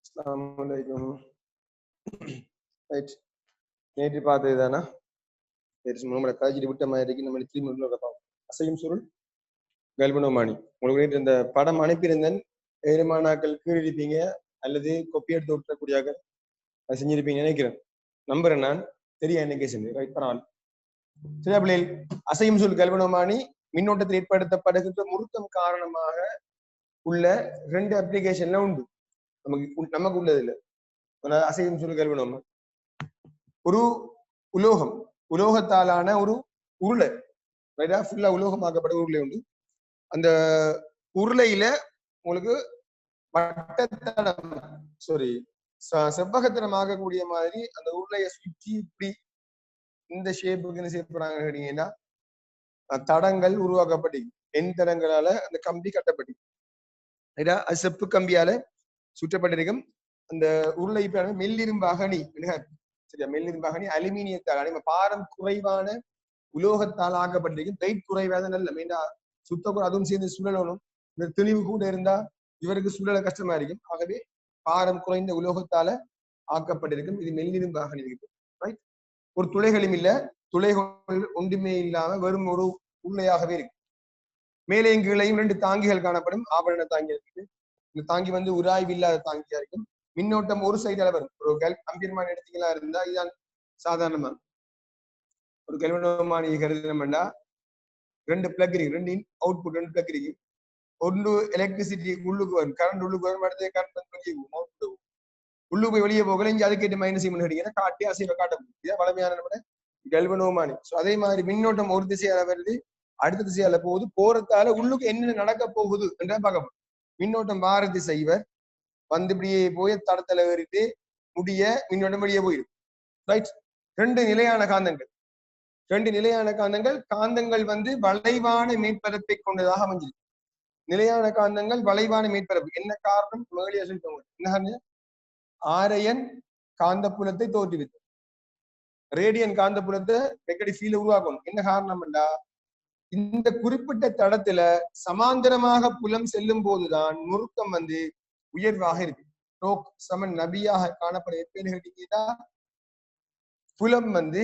அஸ்ஸலாமுஅலைக்கும். Right, நேற்று பார்த்தது தானே நம்மளை காய்ச்சிட்டு விட்ட மாதிரி நம்ம திரும்ப அசையும் சுருள் கல்பனோமானி. உங்களுக்கு நேற்று இந்த படம் அனுப்பியிருந்தேன். ஏழுமானாக்கள் கீழிருப்பீங்க அல்லது கொப்பி எடுத்து விட்டக்கூடியாக செஞ்சிருப்பீங்க நினைக்கிறேன், நம்புறேன் நான். தெரியா என்ன கேஸ் ரைட் பரவாயில்ல. சரியா பிள்ளைகள், அசையும் சுருள் கல்பனோமானி மின்னோட்டத்தில் ஏற்படுத்தப்படுகின்ற முறுக்கம் காரணமாக உள்ள 2 அப்ளிகேஷன்ல உண்டு. நமக்கு உள்ளது இல்லை. அசையும் சுருள் கல்பனோமானி ஒரு உலோகத்தாலான ஒரு உருளை, ரைட்டா, ஃபுல்லா உலோகமாக்கப்பட்ட உருளை உண்டு. அந்த உருளையில உங்களுக்கு செவ்வகத்தனம் ஆகக்கூடிய மாதிரி அந்த உருளையை சுற்றி இப்படி இந்த ஷேப்புக்குன்னு செய்யப்படுறாங்க கேட்டீங்கன்னா தடங்கள் உருவாக்கப்பட்டு எண் தடங்களால அந்த கம்பி கட்டப்பட்டு, ரைட்டா, அது செப்பு கம்பியால சுற்றப்பட்டிருக்கும். அந்த உருளை இப்ப மெல்லிரும்பு அகனி, சரியா, மெல்லிரும்பு அகனி அலுமினியத்தால் பாரம் குறைவான உலோகத்தால் ஆக்கப்பட்டிருக்கும். வெயிட் குறைவாத நல்ல மெயினா சுத்தக்கூட அதுவும் சேர்ந்து சுழலணும். இந்த தெளிவு கூட இருந்தா இவருக்கு சுழல கஷ்டமா இருக்கும். ஆகவே பாரம் குறைந்த உலோகத்தால ஆக்கப்பட்டிருக்கும். இது மெல்லிரும்பு அகனி இருக்கு. ரைட், ஒரு துளைகளும் இல்ல, துளைகள் ஒன்றுமே இல்லாம வெறும் ஒரு உருளையாகவே இருக்கு. மேலையும் கீழையும் 2 தாங்கிகள் காணப்படும். ஆபரண தாங்கி இருக்கு. இந்த தாங்கி வந்து உராய்வு இல்லாத தாங்கியா இருக்கும். மின்னோட்டம் ஒரு சைடால வரும். ஒரு அம்பீர்மான் எடுத்தீங்களா இருந்தா இதுதான் சாதாரணமா. ஒரு கல்வனோமானி கருதுனோம்னா 2 பிளக் இருக்கு, 2 அவுட்புட், 2 பிளக் இருக்கு. ஒன்று எலக்ட்ரிசிட்டி உள்ளுக்கு வரும், கரண்ட் உள்ளுக்கு வரும், அடுத்த கரண்ட் வந்து வெளியே போகும், அவுட்புட் போகும். உள்ளுக்கு போய் வெளியே போகல, இங்க அதுக்கேற்ற மைனஸ் கேட்டீங்கன்னா காட்டி அசைவை காட்ட முடியும். இதான் வளமையான நம்ம கல்வனோமானி. ஸோ அதே மாதிரி மின்னோட்டம் ஒரு திசையால வருது, அடுத்த திசையால போகுது. போறதால உள்ளுக்கு என்ன நடக்க போகுது என்ற பார்க்க முடியும். மின்னோட்டம் வார திசை இவர் வந்து இப்படியே போய் தடத்துல ஏறிட்டு முடிய மின்னோட்டம் வெளியே போயிடும். ரைட், 2 நிலையான காந்தங்கள், 2 நிலையான காந்தங்கள். காந்தங்கள் வந்து வளைவான மேற்பரப்பை கொண்டதாக அமைஞ்சிருக்கு. நிலையான காந்தங்கள் வளைவான மேற்பரப்பு. என்ன காரணம்? முதலிய சொல்லிக்கோங்க. என்ன? ஆரையன் காந்த புலத்தை தோற்றுவித்து ரேடியன் காந்த புலத்தை வெக்கடி ஃபீல உருவாக்கணும். என்ன காரணம்டா, இந்த குறிப்பிட்ட தடத்துல சமாந்தரமாக புலம் செல்லும் போதுதான் முறுக்கம் வந்து உயர்வாக இருக்கு. டோக் சமன் நபியாக காணப்பட கேட்டீங்கன்னா புலம் வந்து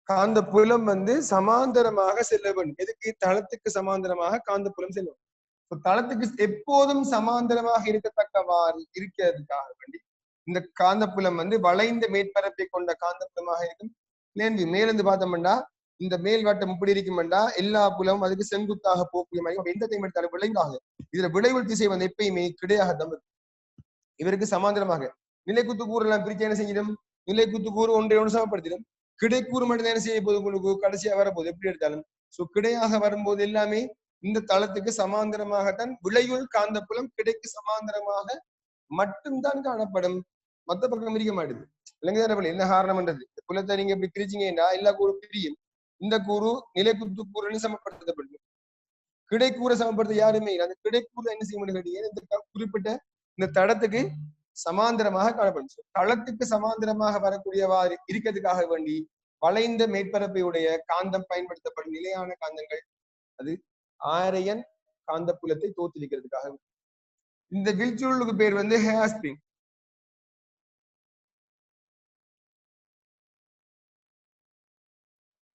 காந்த புலம் வந்து சமாந்தரமாக செல்ல வேண்டும். எதுக்கு? தளத்துக்கு சமாந்தரமாக காந்த புலம் செல்லும். தளத்துக்கு எப்போதும் சமாந்தரமாக இருக்கத்தக்கவாறு இருக்கிறதுக்காக வேண்டி இந்த காந்த புலம் வந்து வளைந்த மேற்பரப்பை கொண்ட காந்த புலமாக இருக்கும். மேலிருந்து பார்த்தோம்னா இந்த மேல் வட்டம் இப்படி இருக்கும்டா எல்லா புலமும் அதுக்கு செங்குத்தாக போக்கூடிய மாதிரி எந்த டைம் எடுத்தாலும் விளைவாக இதுல விளைவு திசை வந்து எப்பயுமே கிடையாக தம்பது. இவருக்கு சமாந்தரமாக நிலைக்குத்து கூறு எல்லாம் பிரிக்க என்ன செஞ்சிடும்? நிலைக்குத்து கூறு ஒன்றை ஒன்று சமப்படுத்திடும். கிடைக்கூறு மட்டும் என்ன செய்ய போது உங்களுக்கு கடைசியா வரப்போகுது எப்படி எடுத்தாலும். சோ கிடையாக வரும்போது எல்லாமே இந்த தளத்துக்கு சமாந்தரமாகத்தான் விளைவுள் காந்த புலம் கிடைக்கு சமாந்தரமாக மட்டும்தான் காணப்படும். மத்த பக்கம் இருக்க மாட்டுது. இல்லைங்க, என்ன காரணம்ன்றது புலத்தை நீங்க இப்படி பிரிச்சிங்கன்னா எல்லா கூறு பிரியும். இந்த கூறு நிலைக்குத்து கூறுன்னு சமப்படுத்தப்படுது. கிடைக்கூற சமப்படுத்த யாருமே இல்லை. அந்த கிடைக்கூறு என்ன செய்ய முடியும் கேட்டீங்கன்னா இந்த குறிப்பிட்ட இந்த தடத்துக்கு சமாந்தரமாக காணப்படும். தளத்துக்கு சமாந்தரமாக வரக்கூடியவாறு இருக்கிறதுக்காக வேண்டி வளைந்த மேற்பரப்பை உடைய காந்தம் பயன்படுத்தப்படும் நிலையான காந்தங்கள். அது ஆரையன் காந்த புலத்தை தோற்றுவிக்கிறதுக்காக. இந்த வில்சூலுக்கு பேர் வந்து ஹேர்ஸ்பிரிங்.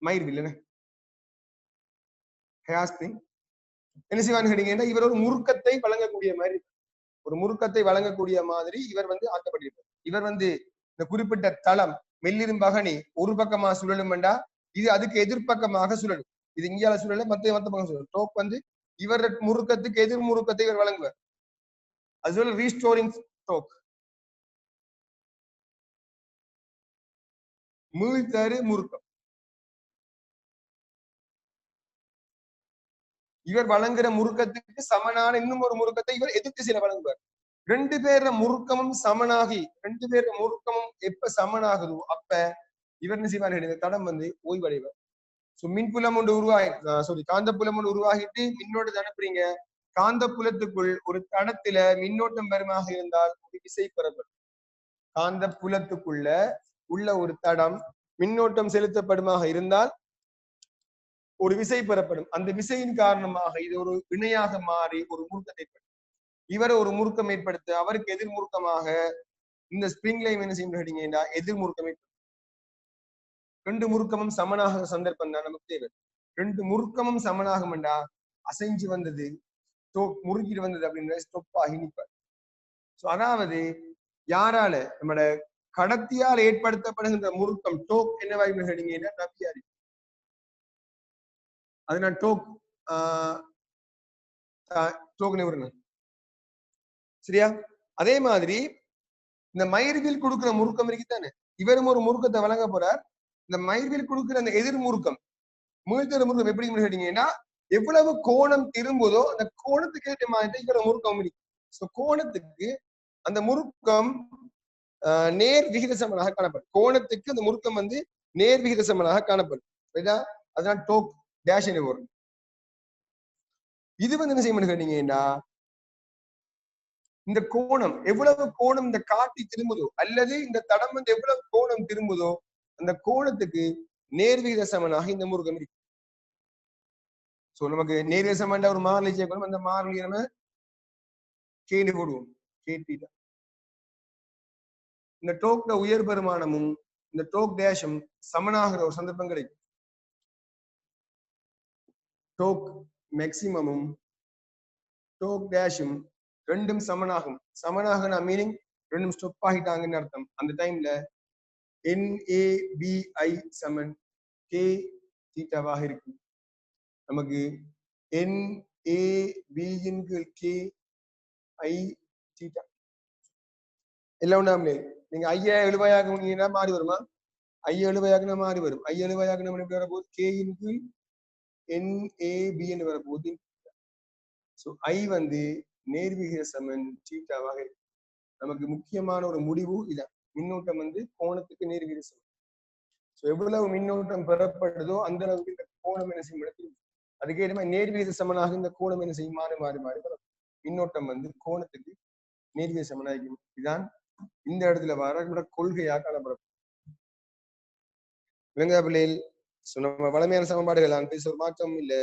மயிர் இல்லைன்னு ஹேர்ஸ்பிரிங் என்ன செய்வான்னு கேட்டீங்கன்னா இவர் ஒரு முறுக்கத்தை வழங்கக்கூடிய மாதிரி, ஒரு முறுக்கத்தை வழங்கக்கூடிய மாதிரி இவர் வந்து ஆக்கப்பட்டிருப்பார். இவர் வந்து இந்த குறிப்பிட்ட தளம் மெல்லிரும்பகனி ஒரு பக்கமா சுழலும்டா இது அதுக்கு எதிர்பக்கமாக சுழலும். இது இந்தியால சுழல மத்த பக்கம் சுழலும். டோக் வந்து இவர் முறுக்கத்துக்கு எதிர் முறுக்கத்தை இவர் வழங்குவார். அது சொல்ல ரீஸ்டோரிங் டோக், மீள்தரு முறுக்கம். இவர் வழங்குற முறுக்கத்துக்கு சமனான இன்னும் ஒரு முறுக்கத்தை இவர் எதிர் திசையில வழங்குவார். 2 பேர முறுக்கமும் சமனாகி 2 பேர முறுக்கமும் எப்ப சமனாகுதோ அப்ப இவர் என்ன செய்வார்? இந்த தடம் வந்து ஓய்வடைவார். மின்புலம் ஒன்று காந்த புலம் ஒன்று உருவாகிட்டு மின்னோட்டத்தை அனுப்புறீங்க. காந்த புலத்துக்குள் ஒரு தடத்துல மின்னோட்டம் பெருமாக இருந்தால் ஒரு விசை பெறப்படும். காந்த புலத்துக்குள்ள உள்ள ஒரு தடம் மின்னோட்டம் செலுத்தப்படுமாக இருந்தால் ஒரு விசை பெறப்படும். அந்த விசையின் காரணமாக இது ஒரு இணையாக மாறி ஒரு முறுக்கத்தை ஏற்படும். இவரை ஒரு முறுக்கம் ஏற்படுத்த அவருக்கு எதிர் முறுக்கமாக இந்த ஸ்பிரிங் லைன் என்ன செய்யும் கேட்டீங்கன்னா எதிர் முறுக்கம் ஏற்படும். ரெண்டு முறுக்கமும் சமனாக சந்தர்ப்பம் தான் நமக்கு தேவை. ரெண்டு முறுக்கமும் சமனாகும்டா அசைஞ்சு வந்தது முறுக்கிட்டு வந்தது அப்படின்ற ஸ்டொப் ஆகி நிற்பார். அதாவது யாரால நம்மட கடத்தியால் ஏற்படுத்தப்படுகின்ற முறுக்கம் டோக் என்னவாய் கேட்டீங்கன்னா நபியாரி. அது நான் டோக் டோக் நிறுவனம் சரியா. அதே மாதிரி இந்த மயிர்வில் கொடுக்குற முறுக்கம் இருக்குதானே, இவரும் ஒரு முறுக்கத்தை வழங்க போறார். இந்த மயிர்வில் கொடுக்குற அந்த எதிர் முறுக்கம் மீள்தர முறுக்கம் எப்படி கேட்டீங்கன்னா எவ்வளவு கோணம் திரும்புதோ அந்த கோணத்துக்கு ஏற்ற மாதிரி இவ்வளவு முறுக்கம் இருக்கு. கோணத்துக்கு அந்த முறுக்கம் நேர் விகித சமனாக காணப்படும். கோணத்துக்கு அந்த முறுக்கம் வந்து நேர் விகித சமனாக காணப்படும். அதுதான் டோக் டேஷ் என்று வரும். இது வந்து என்ன செய்ய கேட்டீங்கன்னா இந்த கோணம் எவ்வளவு கோணம் இந்த காட்டி திரும்புதோ அல்லது இந்த தடம் வந்து எவ்வளவு கோணம் திரும்புதோ அந்த கோணத்துக்கு நேர்விகித சமனாக இந்த முருகம் இருக்கு. சோ நமக்கு நேர்விகித சமன் ஒரு மாறிலி சேர்க்கணும். அந்த மாறிலி நம்ம கேடு போடுவோம். கேட்டீட்டா இந்த டோக்ல உயர் பெருமானமும் இந்த டோக் டேஷும் சமனாகிற ஒரு சந்தர்ப்பம் கிடைக்கும். டோக் மேக்சிமமும் டோக் டேஷும் ரெண்டும் சமனாகும். சமனாக மீனிங் ரெண்டும் ஸ்டொப் ஆகிட்டாங்கன்னு அர்த்தம். அந்த டைம்ல NABI சமன் K தீட்டாவாக இருக்கு. நமக்கு NAB K I தீட்டா எல்லாம் ஒண்ணாமலே. நீங்க ஐயா எழுவையாக்குனீங்கன்னா மாறி வருமா? ஐயா எழுவையாக்குனா மாறி வரும். ஐயா எழுவையாக்குன எப்படி வரப்போகுது? K NAB என்று வரப்போகுது. ஸோ I வந்து நேர்விகித சமன் தீட்டாவாக இருக்கு. நமக்கு முக்கியமான ஒரு முடிவு இதான். மின்னோட்டம் வந்து கோணத்துக்கு நேர்விகித சமன். எவ்வளவு மின்னோட்டம் பெறப்படுதோ அந்த அளவுக்கு இந்த கோணம் என்ன செய்யும், அதுக்கே மாதிரி நேர்விகித சமனாக இந்த கோணம் என்ன செய்யும், மாறி மாறி மாறி வரும். மின்னோட்டம் வந்து கோணத்துக்கு நேர்விகித சமனாகும். இதுதான் இந்த இடத்துல வர கொள்கையாக காணப்படும். விளங்குதா பிள்ளைகள்? நம்ம வளமையான சமன்பாடுகள் ஒரு மாற்றம் இல்ல.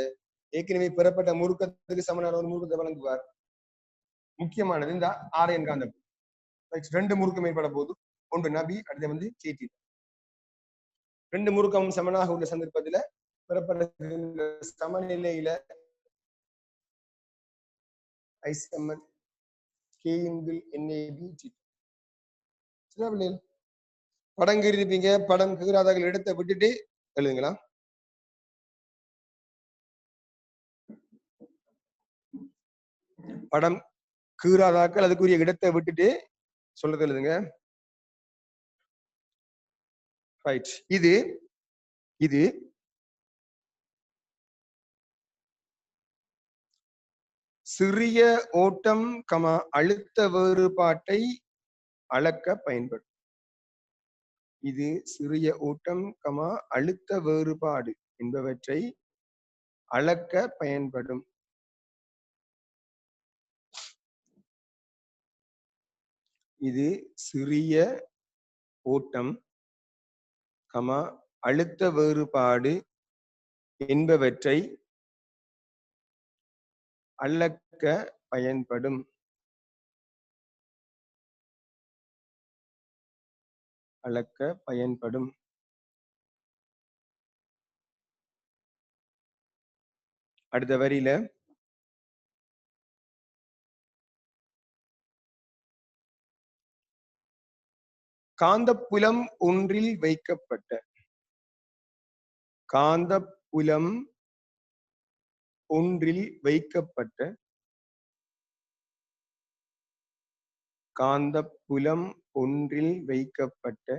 ஏற்கனவே பெறப்பட்ட முறுக்கத்துக்கு சமனான ஒரு முறுக்கத்தை வழங்குவார். முக்கியமானது இந்த ஆரையன் காந்தம். ரெண்டு முறுக்கம் ஏற்பட போது ஒன்று நபி, அடுத்த வந்து கேட்டி. ரெண்டு முறுக்கமும் சமனாக உள்ள சந்தர்ப்பத்துல பெறப்படுகின்ற சமநிலையில ஐசமன் KNAB. படம் கீறிருப்பீங்க. படம் கீறாதாக்கள் இடத்தை விட்டுட்டு எழுதுங்களா? படம் கீறாதாக்கள் அதுக்குரிய இடத்தை விட்டுட்டு சொல்றது எழுதுங்க. ரைட். இது இது சிறிய ஓட்டம் அழுத்த வேறுபாட்டை அளக்க பயன்படும். இது சிறிய ஓட்டம் அழுத்த வேறுபாடு என்பவற்றை அளக்க பயன்படும். இது சிறிய ஓட்டம் அழுத்த வேறுபாடு என்பவற்றை அளக்க பயன்படும். அளக்க பயன்படும். அடுத்த வரியில காந்தப்புலம் ஒன்றில் வைக்கப்பட்ட காந்தப்புலம் ஒன்றில் வைக்கப்பட்ட காந்தப்புலம் ஒன்றில் வைக்கப்பட்ட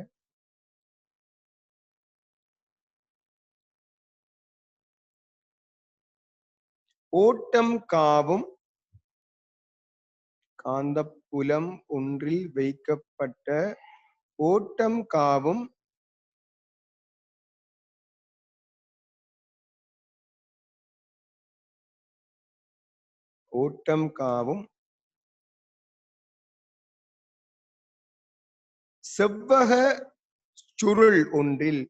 ஓட்டம் காவும் காந்தப்புலம் ஒன்றில் வைக்கப்பட்ட ஓட்டம் காவும் ஓட்டம் காவும் செவ்வக சுருள் ஒன்றில்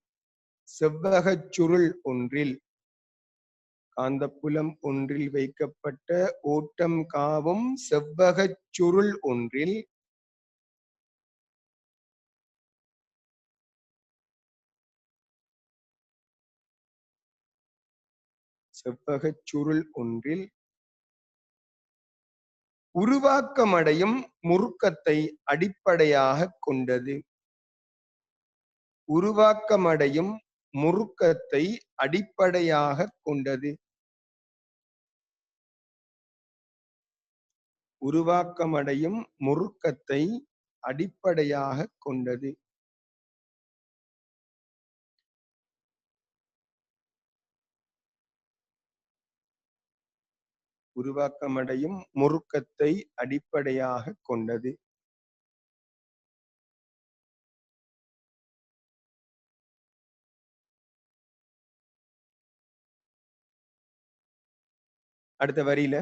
காந்தப்புலம் ஒன்றில் வைக்கப்பட்ட ஓட்டம் காவும் செவ்வகச் சுருள் ஒன்றில் உருவாக்கமடையும் முறுக்கத்தை அடிப்படையாகக் கொண்டது. உருவாக்கமடையும் முறுக்கத்தை அடிப்படையாகக் கொண்டது. உருவாக்கமடையும் முறுக்கத்தை அடிப்படையாகக் கொண்டது. உருவாக்கமடையும் முறுக்கத்தை அடிப்படையாகக் கொண்டது. அடுத்த வரியில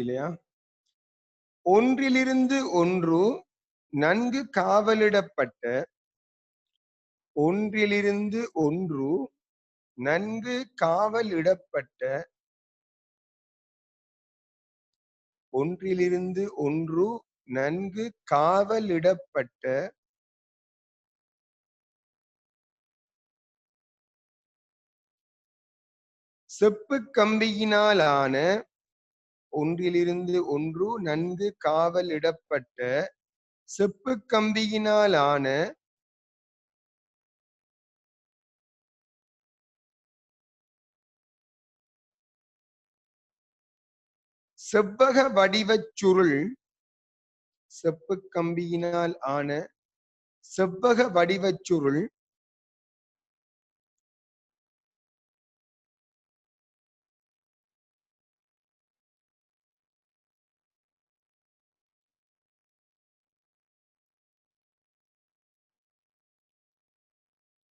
இல்லையா, ஒன்றிலிருந்து ஒன்று நன்கு காவலிடப்பட்ட ஒன்றிலிருந்து ஒன்று நன்கு காவலிடப்பட்ட ஒன்றிலிருந்து ஒன்று நன்கு காவலிடப்பட்ட செப்பு கம்பியினாலான ஒன்றிலிருந்து ஒன்று நன்கு காவலிடப்பட்ட செப்பு கம்பியினாலான செவ்வக வடிவச் சுருள் செப்பு கம்பியினால் ஆன செவ்வக வடிவச் சுருள்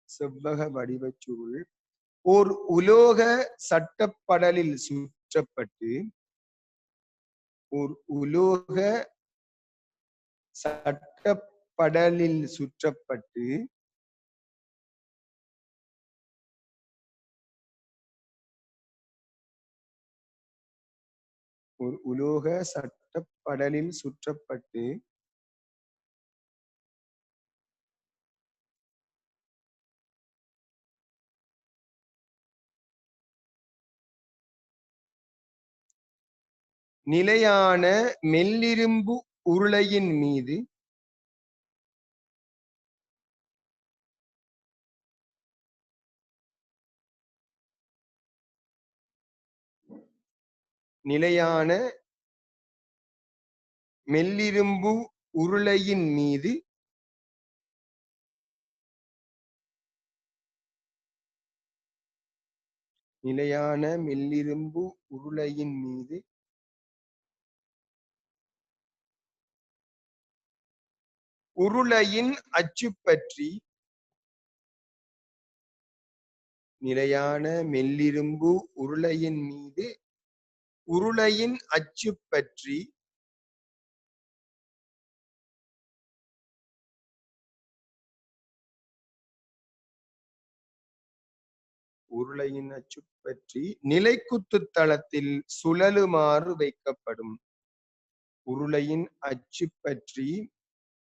செவ்வக வடிவச் சுருள் ஓர் உலோக சட்டப்படலில் சுற்றப்பட்டு ஓர் உலோக சட்டப்படலில் சுற்றப்பட்டு ஒரு உலோக சட்டப்படலில் சுற்றப்பட்டு நிலையான மெல்லிரும்பு உருளையின் மீது நிலையான மெல்லிரும்பு உருளையின் மீது நிலையான மெல்லிரும்பு உருளையின் மீது உருளையின் அச்சு பற்றி நிலையான மெல்லிரும்பு உருளையின் மீது உருளையின் அச்சு பற்றி உருளையின் அச்சு பற்றி நிலைக்குத்து தளத்தில் சுழலுமாறு வைக்கப்படும். உருளையின் அச்சு பற்றி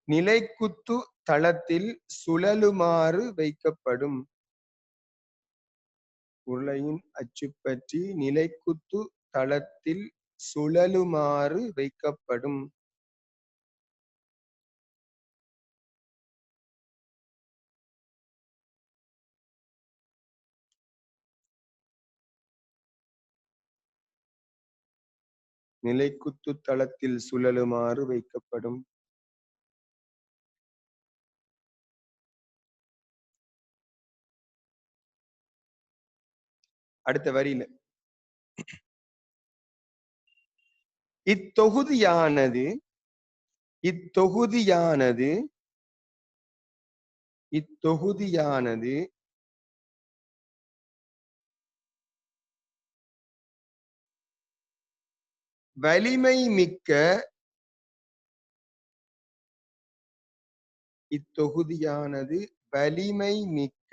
நிலைக்குத்து தளத்தில் சுழலுமாறு வைக்கப்படும். உருளையின் அச்சு பற்றி நிலைக்குத்து தளத்தில் சுழலுமாறு வைக்கப்படும். நிலைக்குத்து தளத்தில் சுழலுமாறு வைக்கப்படும். அடுத்த வரியில இத்தொகுதியானது இத்தொகுதியானது இத்தொகுதியானது வலிமை மிக்க இத்தொகுதியானது வலிமை மிக்க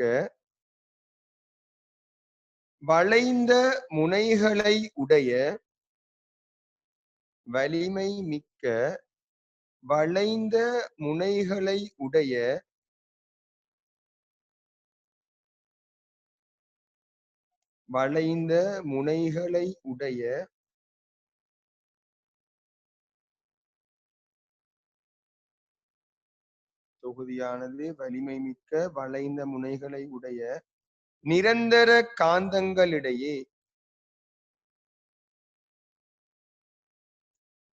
வளைந்த முனைகளை உடைய வலிமை மிக்க வளைந்த முனைகளை உடைய வளைந்த முனைகளை உடைய தொகுதியானது வலிமை மிக்க வளைந்த முனைகளை உடைய நிரந்தர காந்தங்களிடையே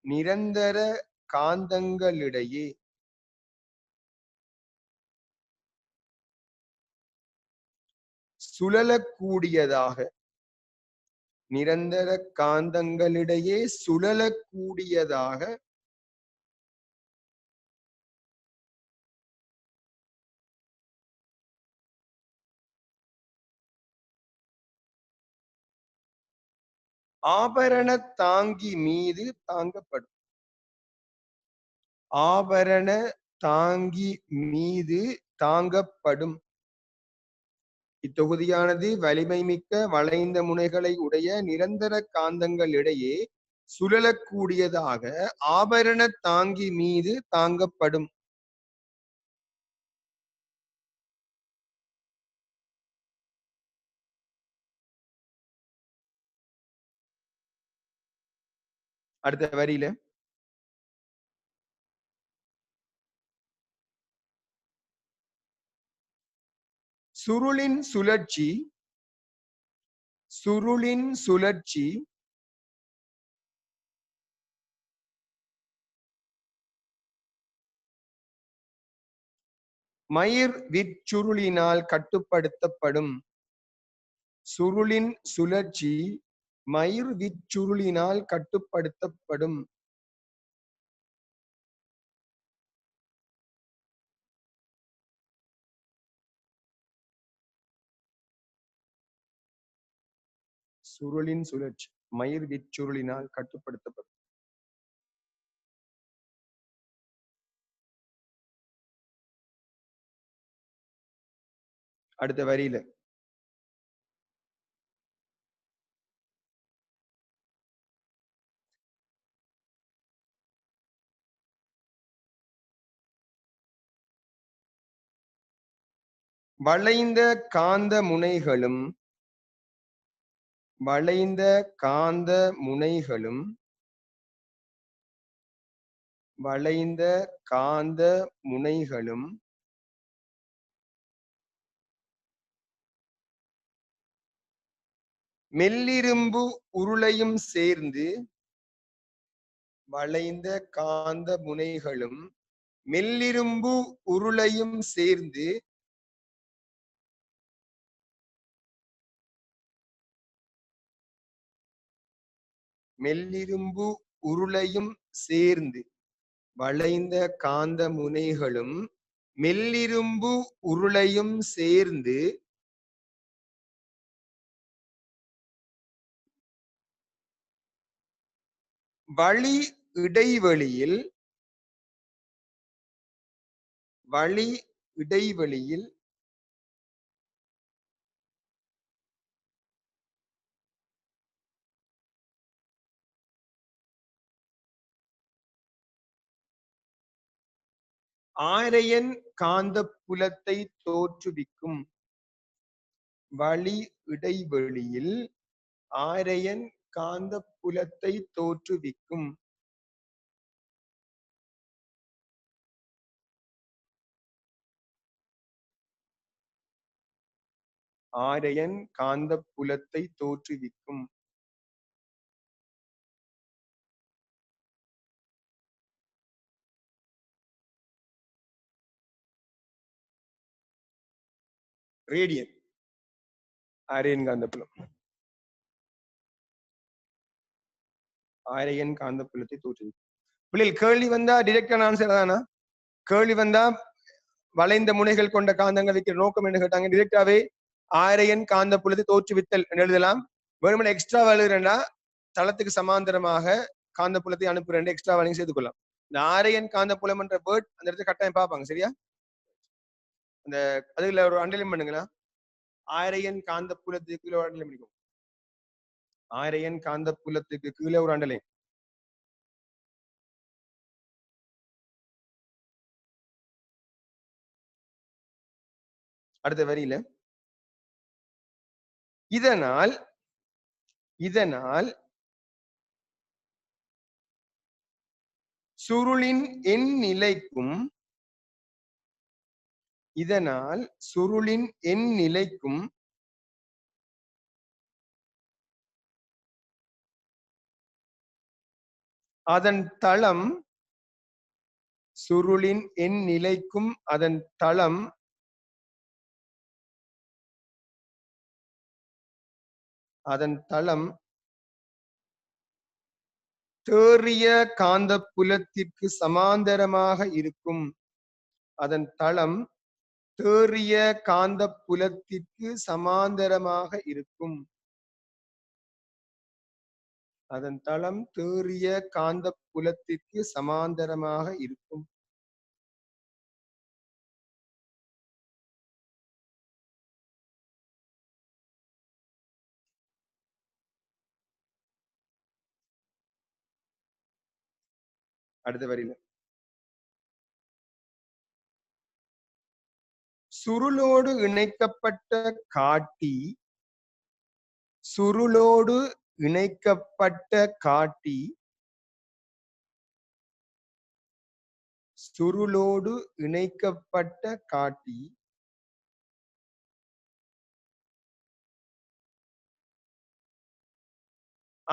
நிரந்தர காந்தங்களிடையே சுழலக்கூடியதாக நிரந்தர காந்தங்களிடையே சுழலக்கூடியதாக ஆபரண தாங்கி மீது தாங்கப்படும் ஆபரண தாங்கி மீது தாங்கப்படும் இத்தொகுதியானது வலிமை மிக்க வளைந்த முனைகளை உடைய நிரந்தர காந்தங்கள் இடையே சுழலக்கூடியதாக ஆபரண தாங்கி மீது தாங்கப்படும் அடுத்த வரியில சுருளின் சுழற்சி மயிர் விற்சுருளினால் கட்டுப்படுத்தப்படும் சுருளின் சுழற்சி மயிர் விற்சுருளினால் கட்டுப்படுத்தப்படும் சுருளின் சுழற்சி மயிர் விற்சுருளினால் கட்டுப்படுத்தப்படும் அடுத்த வரியில வளைந்த காந்த முனைகளும் வளைந்த காந்த முனைகளும் வளைந்த காந்த முனைகளும் மெல்லிரும்பு உருளையும் சேர்ந்து வளைந்த காந்த முனைகளும் மெல்லிரும்பு உருளையும் சேர்ந்து மெல்லிரும்பு உருளையும் சேர்ந்து வளைந்த காந்த முனைகளும் மெல்லிரும்பு உருளையும் சேர்ந்து வழி இடைவெளியில் ஆரையன் காந்தப்புலத்தை தோற்றுவிக்கும் வழி இடைவெளியில் ஆரையன் காந்தப்புலத்தை தோற்றுவிக்கும் ஆரையன் காந்தப்புலத்தை தோற்றுவிக்கும் ரேடியன் ஆரையன் காந்தப்புலம் ஆரையன் காந்தப்புலத்தை தோற்றுவிக்கும் பிள்ளைகள் கேள்வி வந்தா டிரெக்டான ஆன்சர் தானா கேள்வி வந்தா வளைந்த முனைகள் கொண்ட காந்தங்கள் வைக்கிற நோக்கம் என்ன கேட்டாங்க டிரெக்டாவே ஆரையன் காந்தப்புலத்தை தோற்றுவித்தல் எழுதலாம் வெறுமனே எக்ஸ்ட்ரா எழுதுறேன்னா தளத்துக்கு சமாந்தரமாக காந்தப்புலத்தை அனுப்புறேன் எக்ஸ்ட்ரா வேலையும் சேர்த்து கொள்ளலாம் இந்த ஆரையன் காந்தப்புலம் என்ற வேர்ட் அந்த இடத்துல கட்டாயம் பார்ப்பாங்க சரியா அந்த அதுல ஒரு அண்டர்லைன் பண்ணுங்களா. ஆரையன் காந்த புலத்துக்கு கீழே ஒரு அண்டர்லைன் பண்ணிக்கோ. ஆரையன் காந்த புலத்துக்கு கீழே ஒரு அண்டர்லைன். அடுத்த வரியில இதனால் இதனால் சுருளின் எண் நிலைக்கும் இதனால் சுருளின் எண் நிலைக்கும் அதன் தளம் சுருளின் எண் நிலைக்கும் அதன் தளம் தேறிய காந்த புலத்திற்கு சமாந்தரமாக இருக்கும். அதன் தளம் தேறிய காந்த புலத்திற்கு சமாந்தரமாக இருக்கும். அதன் தளம் தேறிய காந்த புலத்திற்கு சமாந்தரமாக இருக்கும். அடுத்த வரியில சுருளோடு இணைக்கப்பட்ட காட்டி சுருளோடு இணைக்கப்பட்ட காட்டி சுருளோடு இணைக்கப்பட்ட காட்டி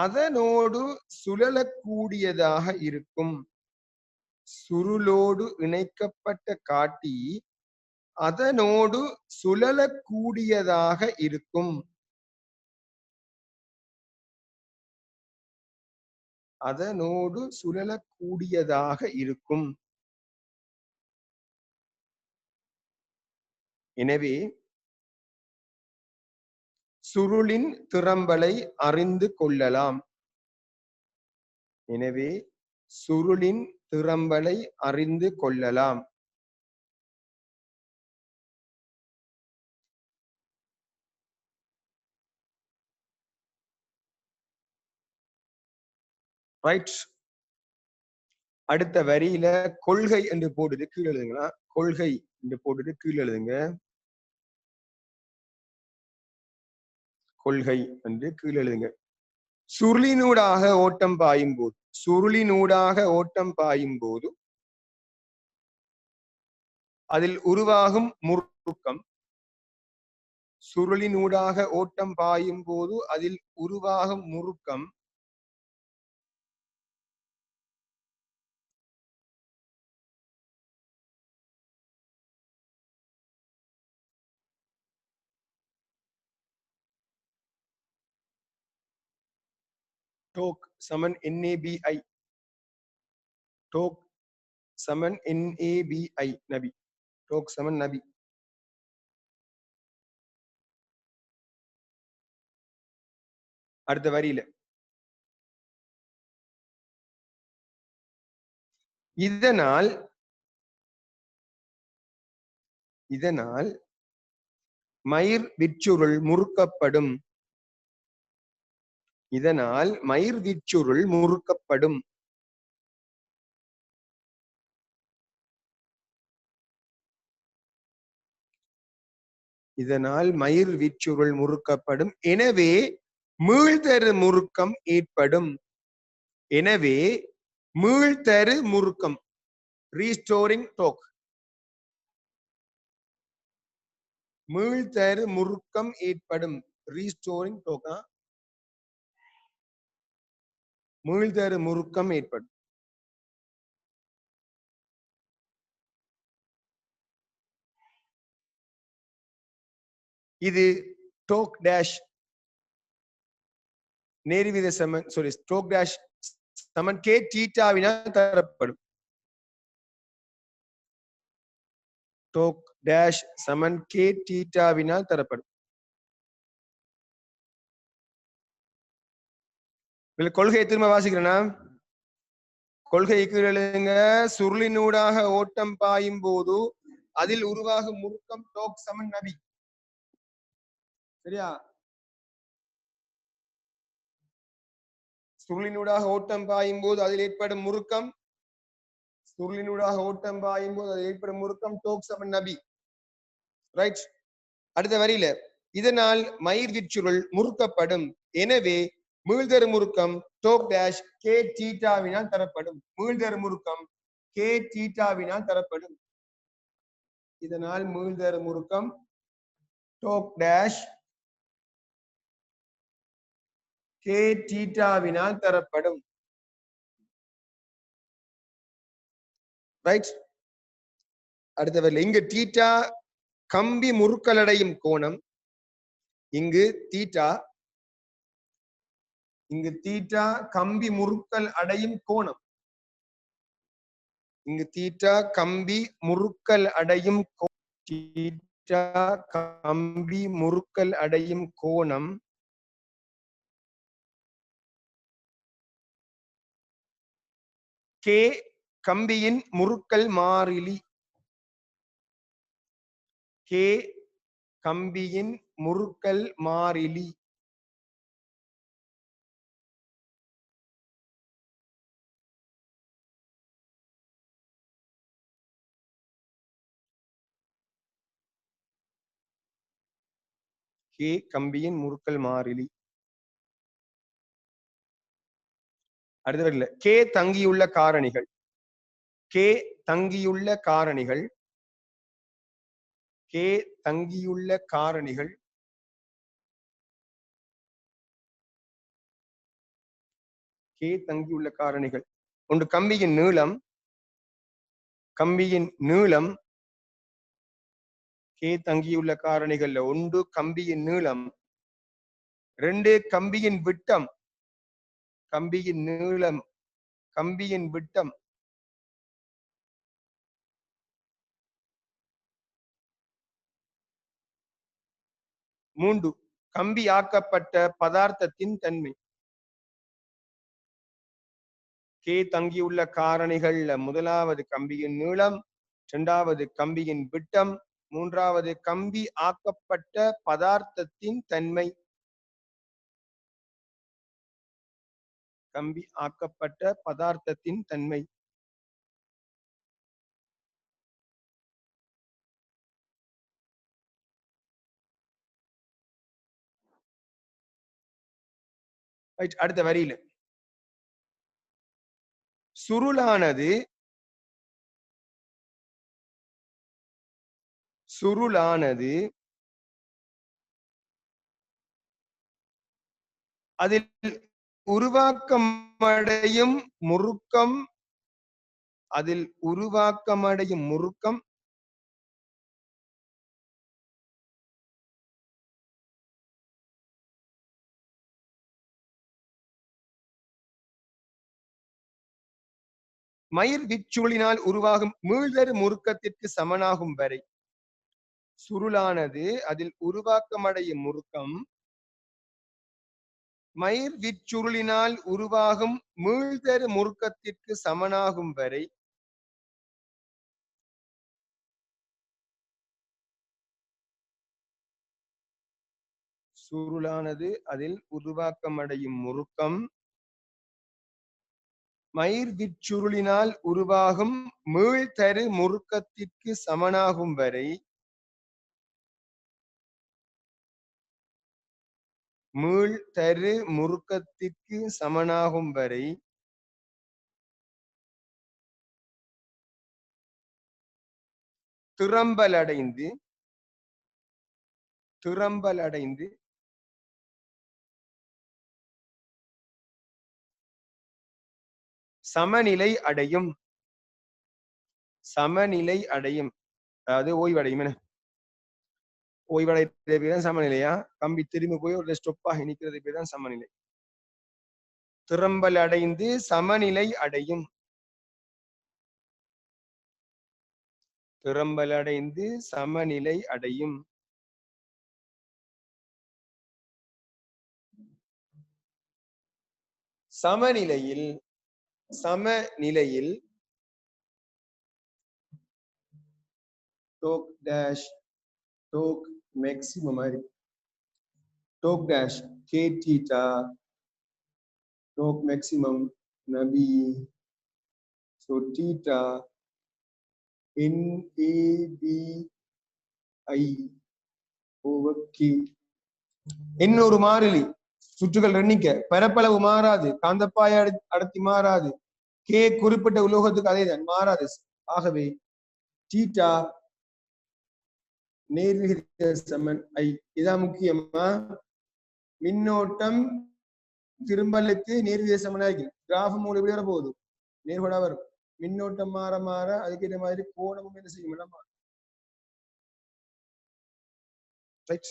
அதனோடு சுழலக்கூடியதாக இருக்கும். சுருளோடு இணைக்கப்பட்ட காட்டி அதனோடு சுழலக்கூடியதாக இருக்கும். அதனோடு சுழலக்கூடியதாக இருக்கும். எனவே சுருளின் திறம்பலை அறிந்து கொள்ளலாம். எனவே சுருளின் திறம்பலை அறிந்து கொள்ளலாம். ரைட். அடுத்த வரியில கொள்கை என்று போட்டுட்டு கீழே எழுதுங்களா. கொள்கை என்று போட்டுட்டு கீழே எழுதுங்க. கொள்கை என்று கீழே எழுதுங்க. சுருளினூடாக ஓட்டம் பாயும் போது சுருளினூடாக ஓட்டம் பாயும் போது அதில் உருவாகும் முறுக்கம் சுருளினூடாக ஓட்டம் பாயும் போது அதில் உருவாகும் முறுக்கம் டோக் சமன் NABI டோக் சமன் NABI நபி டோக் சமன் நபி. அடுத்த வரியில இதனால் மயிர் விச்சுருள் முறுக்கப்படும். இதனால் மயிர் விச்சுருள் முறுக்கப்படும். இதனால் மயிர் விச்சுருள் முறுக்கப்படும். எனவே மீள்தரு முறுக்கம் ஏற்படும். எனவே மீள்தரு முறுக்கம் ரீஸ்டோரிங் டோக் மீள்தரு முறுக்கம் ஏற்படும். ரீஸ்டோரிங் டோக்கா மீள்தரு முறுக்கம் ஏற்படும். இது டோக் டேஷ் நேர்வித சமன் ஸ்டோக் டேஷ் சமன் K தீட்டாவினால் தரப்படும். டோக் டேஷ் சமன் K தீட்டாவினால் தரப்படும். கொள்கையை திரும்ப வாசிக்கிறேன்னா கொள்கைக்கு எழுதுங்க. சுருளினூடாக ஓட்டம் பாயும் போது அதில் உருவாகும் முறுக்கம் டோக் சமன் நபி. சரியா? சுருளினூடாக ஓட்டம் பாயும் போது அதில் ஏற்படும் முறுக்கம், சுருளினூடாக ஓட்டம் பாயும் போது அதில் ஏற்படும் முறுக்கம் டோக் சமன் நபி. ரைட். அடுத்த வரியில இதனால் மயிர் விச்சுருள் முறுக்கப்படும். எனவே மீள்தரு முறுக்கம் டோக் டேஷ் கே தீட்டாவினால் தரப்படும். மீள்தரு முறுக்கம் கே தீட்டாவினால் தரப்படும். இதனால் மீள்தரு முறுக்கம் டோக் டேஷ் கே தீட்டாவினால் தரப்படும். ரைட். அடுத்த வரியில இங்கு தீட்டா கம்பி முறுக்கலடையும் கோணம். இங்கு தீட்டா கம்பி முறுக்கல் அடையும் கோணம். இங்கு தீட்டா கம்பி முறுக்கல் அடையும் தீட்டா கம்பி முறுக்கல் அடையும் கோணம் கே கம்பியின் முறுக்கல் மாறிலி. கே கம்பியின் முறுக்கல் மாறிலி. கே கம்பியின் முறுக்கல் மாறிலி. அடுத்த வரியில கே தங்கியுள்ள காரணிகள். கே தங்கியுள்ள காரணிகள். கே தங்கியுள்ள காரணிகள் கே தங்கியுள்ள காரணிகள் ஒன்று கம்பியின் நீளம். கம்பியின் நீளம் கே தங்கியுள்ள காரணிகள்ல ஒன்று கம்பியின் நீளம், ரெண்டு கம்பியின் விட்டம். கம்பியின் நீளம் கம்பியின் விட்டம், மூன்று கம்பி ஆக்கப்பட்ட பதார்த்தத்தின் தன்மை. கே தங்கியுள்ள காரணிகள்ல முதலாவது கம்பியின் நீளம், இரண்டாவது கம்பியின் விட்டம், மூன்றாவது கம்பி ஆக்கப்பட்ட பதார்த்தத்தின் தன்மை. கம்பி ஆக்கப்பட்ட பதார்த்தத்தின் தன்மை. அடுத்த வரியில சுருளானது அதில் உருவாக்கமடையும் முறுக்கம் மயிர் விச்சுளினால் உருவாகும் மீள்தரு முறுக்கத்திற்கு சமனாகும் வரை. சுருளானது அதில் உருவாக்கமடையும் முறுக்கம் மயிர் விச்சுருளினால் உருவாகும் மீள்தரு முறுக்கத்திற்கு சமனாகும் வரை சுருளானது அதில் உருவாக்கமடையும் முறுக்கம் மயிர் விச்சுருளினால் உருவாகும் மீள்தரு முறுக்கத்திற்கு சமனாகும் வரை மீள்தரு முறுக்கத்திற்கு சமனாகும் வரை திறம்பலடைந்து சமநிலை அடையும். அதாவது ஓய்வடையும். ஓய்வடைறது பேர் தான் சமநிலையா? கம்பி திரும்பி போய் ஒரு ஸ்டொப் ஆகி நிற்கிறது பேர் தான் சமநிலை. திறம்பல் அடைந்து சமநிலை அடையும். திறம்பல் அடைந்து சமநிலை அடையும். சமநிலையில் torque dash torque maximum torque dash k theta torque maximum nabi so theta NABI over K இன்னொரு மாறிலி சுற்றுகள் எண்ணிக்கை பரப்பளவு மாறாது காந்தப்பாய அடர்த்தி மாறாது K குறிப்பிட்ட உலோகத்துக்கு அதேதான் மாறாது ஆகவே தீட்டா நேர்விகித சமன் I இதான் முக்கியமா மின்னோட்டம் திரும்பலுக்கு நேர்விகித சமனாகி கிராஃப் மூலம் எப்படி வர போகுது நேர்கோடா வரும் மின்னோட்டம் மாற மாற அதுக்கேற்ற மாதிரி கோணமும் என்ன செய்யும் நம்ம ரைட்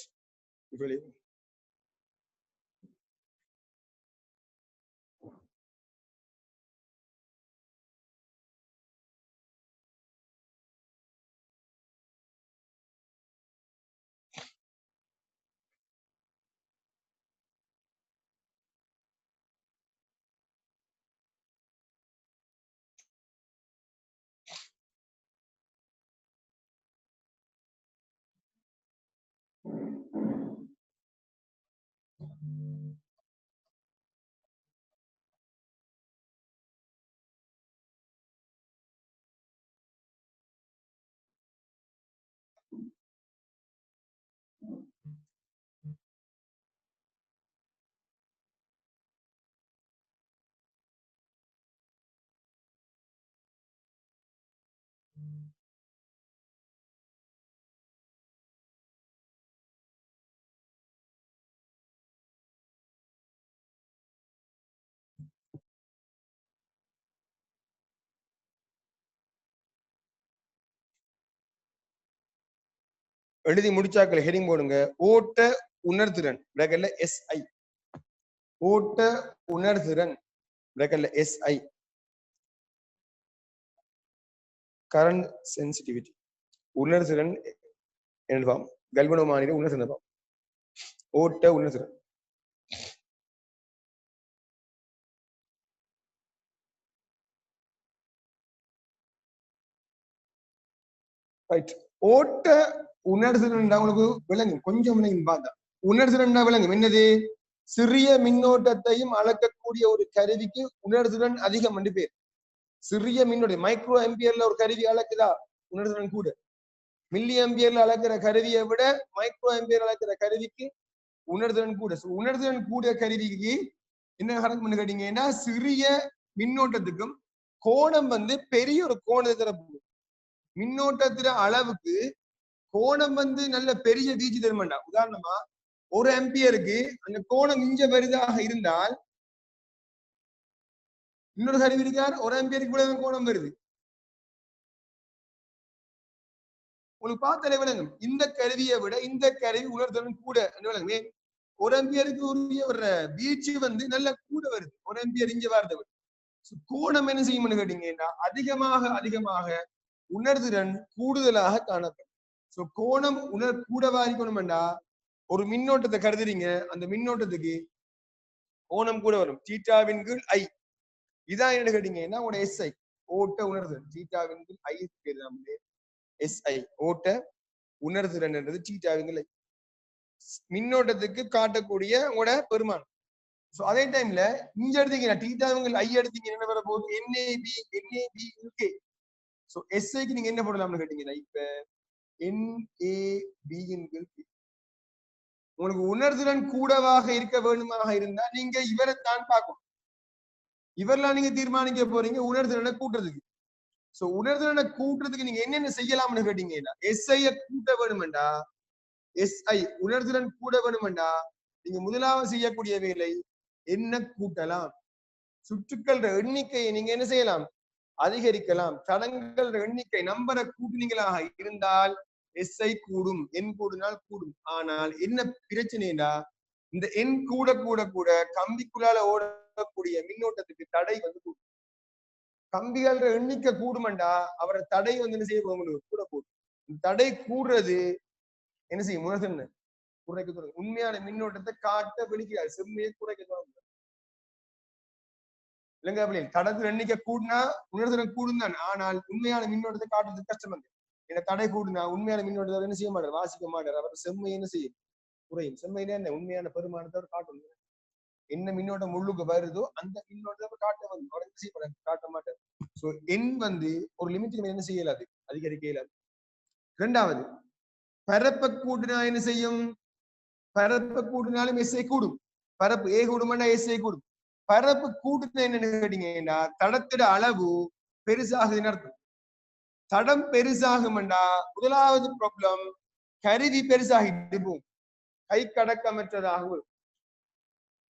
எழுதி முடிச்சாக்கள் ஹெடிங் போடுங்க ஓட்ட உணர்திறன் பிராக்கெட்ல SI ஓட்ட உணர்திறன் பிராக்கெட்ல SI கரண்ட் சென்சிட்டிவிட்டி உணர்திறன் என்பதாம் கல்வனோமானிட உணர்திறன் ஓட்ட உணர்திறன் ரைட் ஓட்ட உணர்திறன் உங்களுக்கு விளங்கும் கொஞ்சம் விளங்கும் பார்த்தா உணர்திறன் விளங்கும் என்னது சிறிய மின்னோட்டத்தையும் அளக்கக்கூடிய ஒரு கருவிக்கு உணர்திறன் அதிகம் என்று பேர் சிறிய மின்னோட்டம் மைக்ரோ ஆம்பியர்ல ஒரு கருவி அளக்குதா உணர்திறன் கூட மில்லி ஆம்பியர்ல அளக்கிற கருவியை விட மைக்ரோ ஆம்பியர் அளக்கிற கருவிக்கு உணர்திறன் கூட உணர்திறன் கூடிய கருவிக்கு என்ன கணக்கு கேட்டீங்கன்னா சிறிய மின்னோட்டத்துக்கும் கோணம் வந்து பெரிய ஒரு கோணத்தை தரப்போகுது மின்னோட்டத்திற அளவுக்கு கோணம் வந்து நல்ல பெரிய வீச்சு தருமாண்டா உதாரணமா ஒரு ஆம்பியருக்கு அந்த கோணம் இஞ்ச பெரிதாக இருந்தால் இன்னொரு கருவி இருக்கார் ஒரு ஆம்பியருக்கு இவ்வளவு கோணம் வருது உங்களுக்கு பார்த்தாலே விளங்கும் இந்த கருவியை விட இந்த கருவி உணர்திறன் கூட விளங்குமே ஒரு ஆம்பியருக்கு உரிய ஒரு வீச்சு வந்து நல்ல கூட வருது ஒரு ஆம்பியர் இங்க வருது கோணம் என்ன செய்யும்னு கேட்டீங்கன்னா அதிகமாக உணர்திறன் கூடுதலாக காணப்படும் சோ கோணம் கூடவா இருக்கணும்டா ஒரு மின்னோட்டத்தை கருதுறீங்க அந்த மின்னோட்டத்துக்கு கோணம் கூட வரும் தீட்டாவின் கீழ் I இதான் என்ன கேட்டீங்கன்னா உங்களோட SI ஓட்ட உணர்திறன் தீட்டாவின் கீழ் I பேர் SI ஓட்ட உணர்திறன் என்றது தீட்டாவின் கீழ் I மின்னோட்டத்துக்கு காட்டக்கூடிய உங்களோட பெருமானம் சோ அதே டைம்ல இங்க எடுத்தீங்கன்னா தீட்டாவின் கீழ் I எடுத்தீங்க என்ன வர போகுது NAB சோ SIக்கு நீங்க என்ன போடலாம்னு கேட்டீங்கன்னா இப்ப NAB உங்களுக்கு உணர்திறன் கூடவாக இருக்க வேண்டுமாக இருந்தா நீங்க இவரைத்தான் பார்க்கணும் இவரெல்லாம் நீங்க தீர்மானிக்க போறீங்க உணர்திறனை கூட்டுறதுக்கு சோ உணர்திறனை கூட்டுறதுக்கு நீங்க என்னென்ன செய்யலாம்னு கேட்டீங்கன்னா SI கூட்ட வேணுமெண்டா SI உணர்திறன் கூட வேணுமெண்டா நீங்க முதலாவது செய்யக்கூடிய வேலை என்ன கூட்டலாம் சுற்றுக்கள் எண்ணிக்கையை நீங்க என்ன செய்யலாம் அதிகரிக்கலாம் தடங்கள் எண்ணிக்கை நம்பரை கூட்டினீங்களாக இருந்தால் SI கூடும் எண் கூடினால் கூடும் ஆனால் என்ன பிரச்சனைனா இந்த எண் கூட கூட கூட கம்பிக்குள்ளால ஓடக்கூடிய மின்னோட்டத்துக்கு தடை வந்து கூடும் கம்பிகள் எண்ணிக்கை கூடுமெண்டா அவரை தடை வந்து என்ன செய்ய கூட போடும் தடை கூடுறது என்ன செய்யும் உணர்திறன் குறைக்க தொடங்கும் உண்மையான மின்னோட்டத்தை காட்ட வெளிக்கிறார் செம்மையை குறைக்க தொடங்கும் இல்லைங்க தடத்துல எண்ணிக்கை கூடினா உணர்திறன் கூடும் தான் ஆனால் உண்மையான மின்னோட்டத்தை காட்டுறதுக்கு கஷ்டம் வந்து என்ன தடை கூடுனா உண்மையான மின்னோட்டத்தை என்ன செய்ய மாட்டார், வாசிக்க மாட்டார். அவர் செம்மை என்ன செய்யும், குறையும். செம்மையில என்ன உண்மையான பெருமானத்தை அவர் காட்டணும். என்ன மின்னோட்டம் உள்ளுக்கு வருதோ அந்த மின்னோட்டத்தை காட்ட வந்து அவர் என்ன செய்ய காட்ட மாட்டார். சோ எண் வந்து ஒரு லிமிட்டுக்கு என்ன செய்யலாது, அதிகரிக்க இயலாது. இரண்டாவது, பரப்ப கூட்டினா என்ன செய்யும், பரப்ப கூட்டினாலும் எஸ்ஐ கூடும். பரப்பு ஏ கூடுமாண்டா எஸ்ஐ கூடும். பரப்பு கூட்டுனா என்னன்னு கேட்டீங்கன்னா தடத்திட அளவு பெருசாகுதுன்னு அர்த்தம். தடம் பெருசாகும்டா முதலாவது ப்ராப்ளம், கருவி பெருசாகிட்டு போகும், கை கடக்கமற்றதாகும்.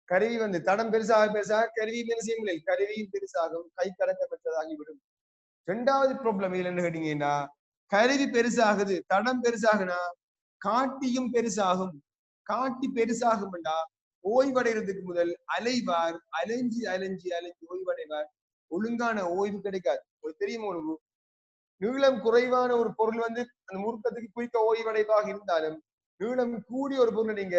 கருவி வந்து தடம் பெருசாக பெருசாக கருவி என்ன செய்ய முடியல, கருவியும் பெருசாகும், கை கடக்கமற்றதாகிவிடும். இரண்டாவது ப்ராப்ளம் இதுல என்ன கேட்டீங்கன்னா, கருவி பெருசாகுது, தடம் பெருசாகுனா காட்டியும் பெருசாகும். காட்டி பெருசாகும்டா ஓய்வடைறதுக்கு முதல் அலைவார், அலைஞ்சி அலைஞ்சி அலைஞ்சி ஓய்வடைவார். ஒழுங்கான ஓய்வு கிடைக்காது. ஒரு தெரியுமா ஒரு நீளம் குறைவான ஒரு பொருள் வந்து அந்த முறுக்கத்துக்கு குயிக்க ஓய்வடைவாக இருந்தாலும், நீளம் கூடிய ஒரு பொருள் நீங்க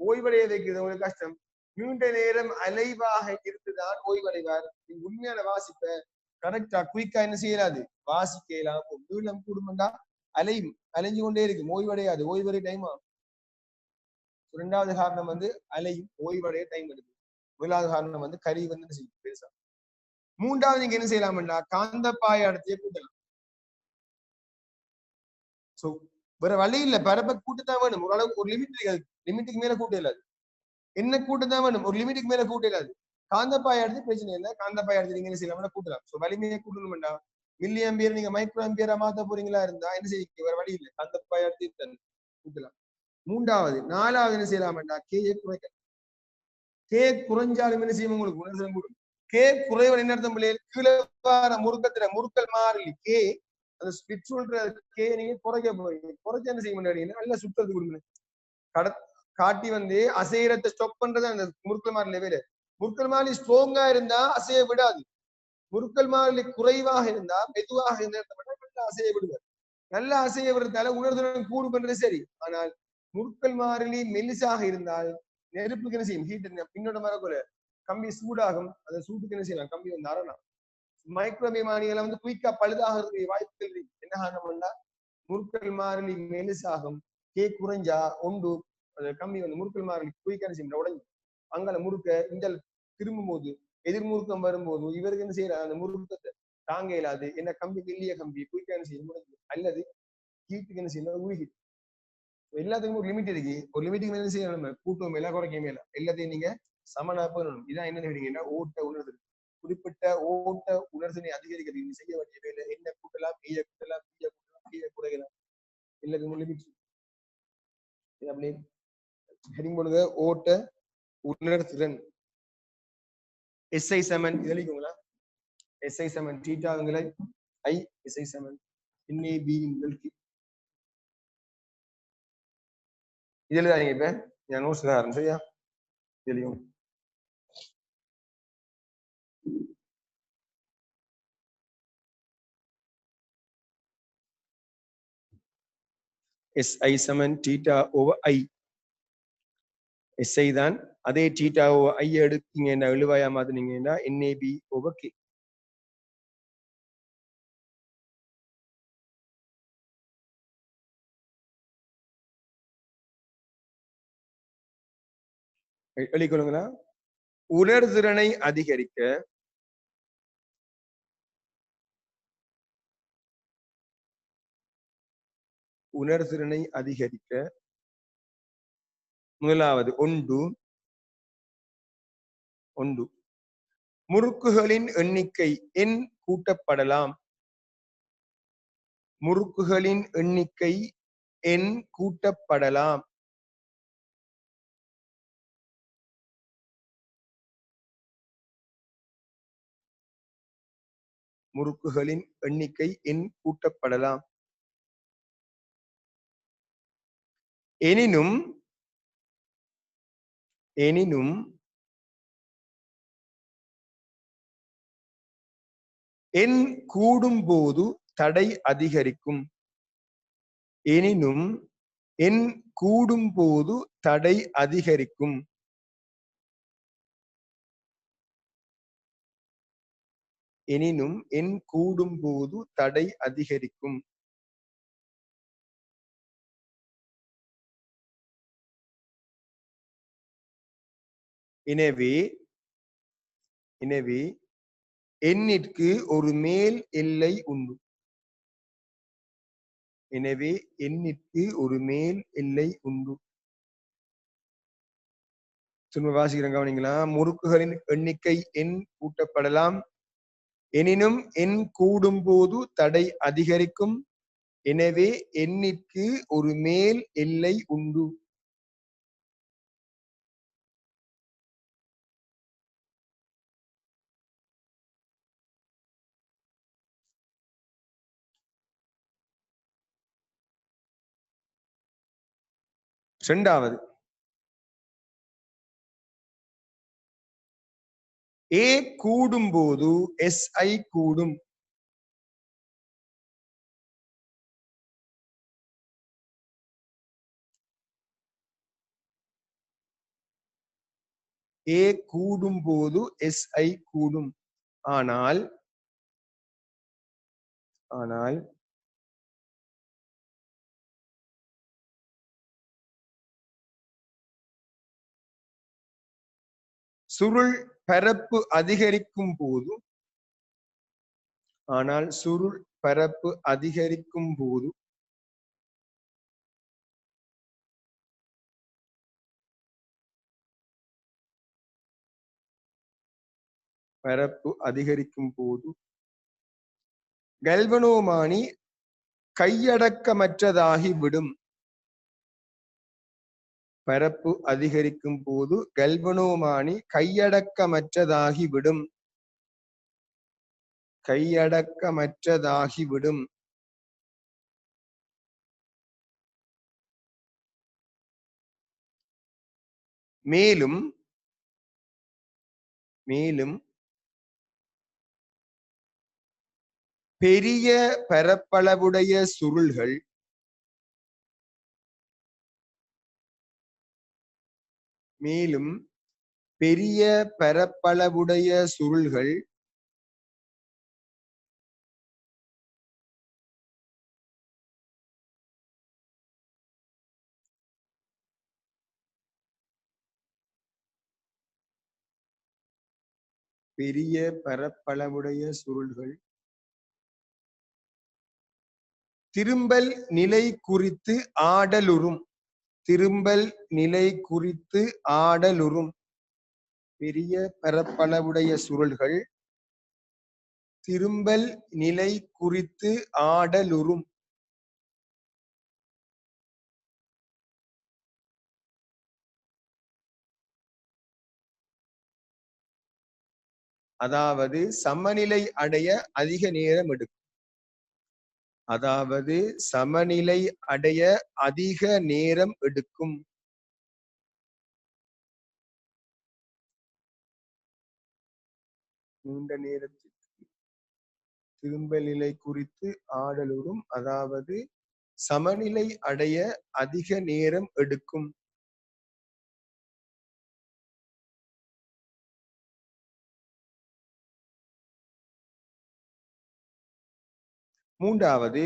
ஓய்வடைய வைக்கிறது உங்களுக்கு கஷ்டம். நீண்ட நேரம் அலைவாக இருந்துதான் ஓய்வடைவார். நீங்க உண்மையான வாசிப்ப கரெக்டா குயிக்கா என்ன செய்யலாது, வாசிக்க இயலாம. நீளம் கூடுமெண்டா அலையும், அலைஞ்சு கொண்டே இருக்கும், ஓய்வடையாது, ஓய்வடை டைம் ஆகும். இரண்டாவது காரணம் வந்து அலையும், ஓய்வடைய டைம் எடுக்கும். முதலாவது காரணம் வந்து கறி வந்து என்ன செய்யும், பெருசா. மூன்றாவது நீங்க என்ன செய்யலாம்னா காந்தப்பாய அடர்த்தியை கூட்டலாம். சோ வேற வழி இல்ல, பரப்ப கூட்டத்தான் வேணும். ஓரளவு ஒரு லிமிட் இருக்காது, லிமிட்டுக்கு மேல கூட்ட இல்லாது. என்ன கூட்டத்தான் வேணும், ஒரு லிமிட்டுக்கு மேல கூட்ட இல்லாது. காந்தப்பாய எடுத்து பிரச்சனை இல்லை, காந்தப்பாய எடுத்து நீங்க என்ன செய்யலாம், கூட்டலாம். சோ வலிமையை கூட்டணும்னா மில்லி அம்பியர் நீங்க மைக்ரோ அம்பியரா மாத்த போறீங்களா இருந்தா என்ன செய்ய, வேற வழி இல்லை, காந்தப்பாய எடுத்து கூட்டலாம். மூன்றாவது நாலாவது என்ன செய்யலாம்னா கேயை குறைக்கலாம். கே குறைஞ்சாலும் என்ன செய்யும், உங்களுக்கு உணர்தல் கூடும். கே குறைவன் என்ன அர்த்தம், கீழே முறுக்கத்துல முறுக்கல் மாறலி கே அந்த ஸ்பிட் சொல்ற கே நீங்க குறைக்க போறீங்க. குறைச்ச என்ன செய்ய முடியாது, நல்லா சுத்தறது கொடுங்க. காட்டி வந்து அசைரத்தை ஸ்டாப் பண்றது அந்த முறுக்கல் மாறலி வேறு. முறுக்கல் மாறலி ஸ்ட்ராங்கா இருந்தா அசைய விடாது. முறுக்கல் மாறலி குறைவாக இருந்தா மெதுவாக நல்லா அசைய விடுவார். நல்லா அசைய விடுறதால உணர்தல் கூடு பண்றது சரி. ஆனால் முறுக்கல் மாறிலி மெலிசாக இருந்தால் நெருப்புக்கு என்ன செய்யும், ஹீட் பின்னோட மரக்குள்ள கம்பி சூடாகும். அந்த சூட்டுக்கு என்ன செய்யலாம், கம்பி வந்து அறலாம். மைக்ரோபிமானிகளை வந்து குயிக்கா பழுதாகிறதுக்கு வாய்ப்புகள் இருக்கு. என்ன காரணம்னா முறுக்கல் மாறிலி மெலிசாகும், கே குறைஞ்சா ஒன்று கம்பி வந்து முறுக்கல் மாறிலி குயிக்கா என்ன செய்யும், உடஞ்சி அங்கால முறுக்க இந்த திரும்பும் போது எதிர்முறுக்கம் வரும்போது இவருக்கு என்ன செய்யற அந்த முறுக்கத்தை தாங்க இயலாது. என்ன கம்பி மெல்லிய கம்பி குயிக்கா என்ன செய்யும், முடிஞ்சு அல்லது ஹீட்டுக்கு என்ன செய்யணும், உருகி. எல்லாத்துக்கும் ஒரு லிமிட் இருக்கு. ஒரு லிமிட்டுக்கு மேல செய்யணும், நம்ம கூட்டம் மேல குறைக்க மேல எல்லாத்தையும் நீங்க சமனா பண்ணணும். இதான் என்ன கேட்டீங்கன்னா ஓட்ட உணர்தல். குறிப்பிட்ட ஓட்ட உணர்தலை அதிகரிக்கிறது நீங்க செய்ய வேண்டிய வேலை என்ன, கூட்டலாம், ஈய கூட்டலாம், ஈய கூட்டலாம், ஈய குறைக்கலாம். எல்லாத்துக்கும் லிமிட். அப்படியே ஹெடிங் பண்ணுங்க, ஓட்ட உணர்திறன். எஸ்ஐ சமன் எழுதிக்கோங்களா, எஸ்ஐ சமன் தீட்டாங்களை ஐ எஸ்ஐ சமன் என்ஏபி முதல் இதுல இப்ப நான் நோட்ஸ் தான் சரியா தெரியும். SI சமன் தீட்டா ஓவர் ஐ. SI தான், அதே தீட்டா ஓவர் ஐ எடுத்தீங்கன்னா எழுவாயா மாத்தினீங்கன்னா NAB ஓவர் K. எழுதிக்கொள்ளுங்களா. உணர்திறனை அதிகரிக்க உணர்திறனை அதிகரிக்க முதலாவது ஒன்று முறுக்குகளின் எண்ணிக்கை எண் கூட்டப்படலாம். முறுக்குகளின் எண்ணிக்கை எண் கூட்டப்படலாம். முறுக்குகளின் எண்ணிக்கை எண் கூட்டப்படலாம். எனினும் எண் கூடும் போது தடை அதிகரிக்கும். எனினும் எண் கூடும் போது தடை அதிகரிக்கும். எனினும் எண் கூடும் போது தடை அதிகரிக்கும். எனவே எனவே எண்ணிற்கு ஒரு மேல் எல்லை உண்டு. எனவே எண்ணிற்கு ஒரு மேல் எல்லை உண்டு. திரும்ப வாசிக்கிறேன் கவனிங்களா. முறுக்குகளின் எண்ணிக்கை எண் கூட்டப்படலாம், எனினும் எண் கூடும் போது தடை அதிகரிக்கும். எனவே எண்ணிற்கு ஒரு மேல் எல்லை உண்டு. இரண்டாவது, ஏ கூடும் போது SI கூடும். ஏ கூடும் போது SI கூடும். ஆனால் ஆனால் சுருள் பரப்பு அதிகரிக்கும் போது சுருள் பரப்பு அதிகரிக்கும் போது கல்வனோமானி கையடக்கமற்றதாகிவிடும். பரப்பு அதிகரிக்கும் போது கல்வனோமானி கையடக்கமற்றதாகிவிடும். மேலும் பெரிய பரப்பளவுடைய சுருள்கள் திரும்பல் நிலை குறித்து ஆடலுறும். பெரிய பரப்பளவுடைய சுருள்கள் திரும்பல் நிலை குறித்து ஆடலுறும். அதாவது சமநிலை அடைய அதிக நேரம் எடுக்கும். நீண்ட நேரத்திற்கு திரும்பல் நிலை குறித்து ஆடலுறும். அதாவது சமநிலை அடைய அதிக நேரம் எடுக்கும். மூன்றாவது,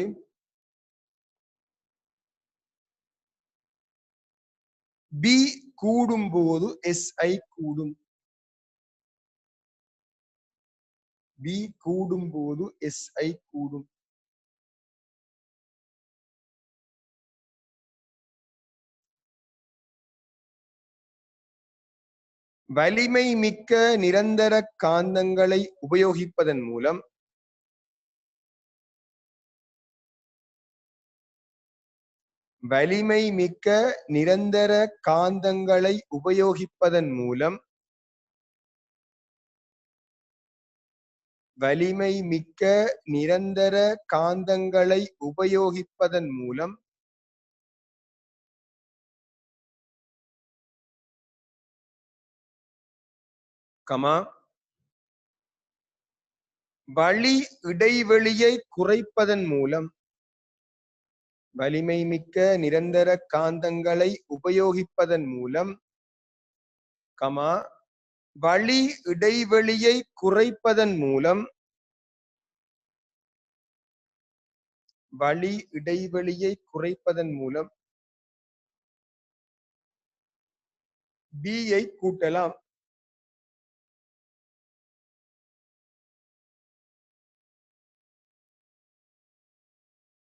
B கூடும் போது SI கூடும். வலிமை மிக்க நிரந்தர காந்தங்களை உபயோகிப்பதன் மூலம் வலிமை மிக்க நிரந்தர காந்தங்களை உபயோகிப்பதன் மூலம் வழி இடைவெளியை குறைப்பதன் மூலம் வலிமை மிக்க நிரந்தர காந்தங்களை உபயோகிப்பதன் மூலம் வழி இடைவெளியை குறைப்பதன் மூலம் B ஐ கூட்டலாம்.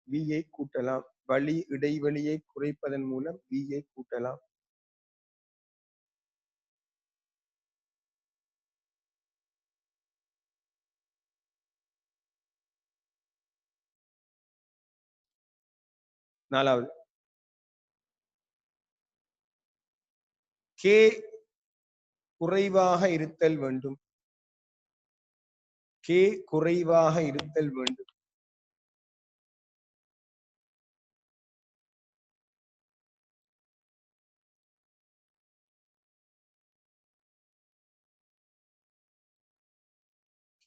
வியை கூட்டலாம். வழி இடைவெளியை குறைப்பதன் மூலம் வியை கூட்டலாம். நாலாவது கே குறைவாக இருத்தல் வேண்டும். கே குறைவாக இருத்தல் வேண்டும்.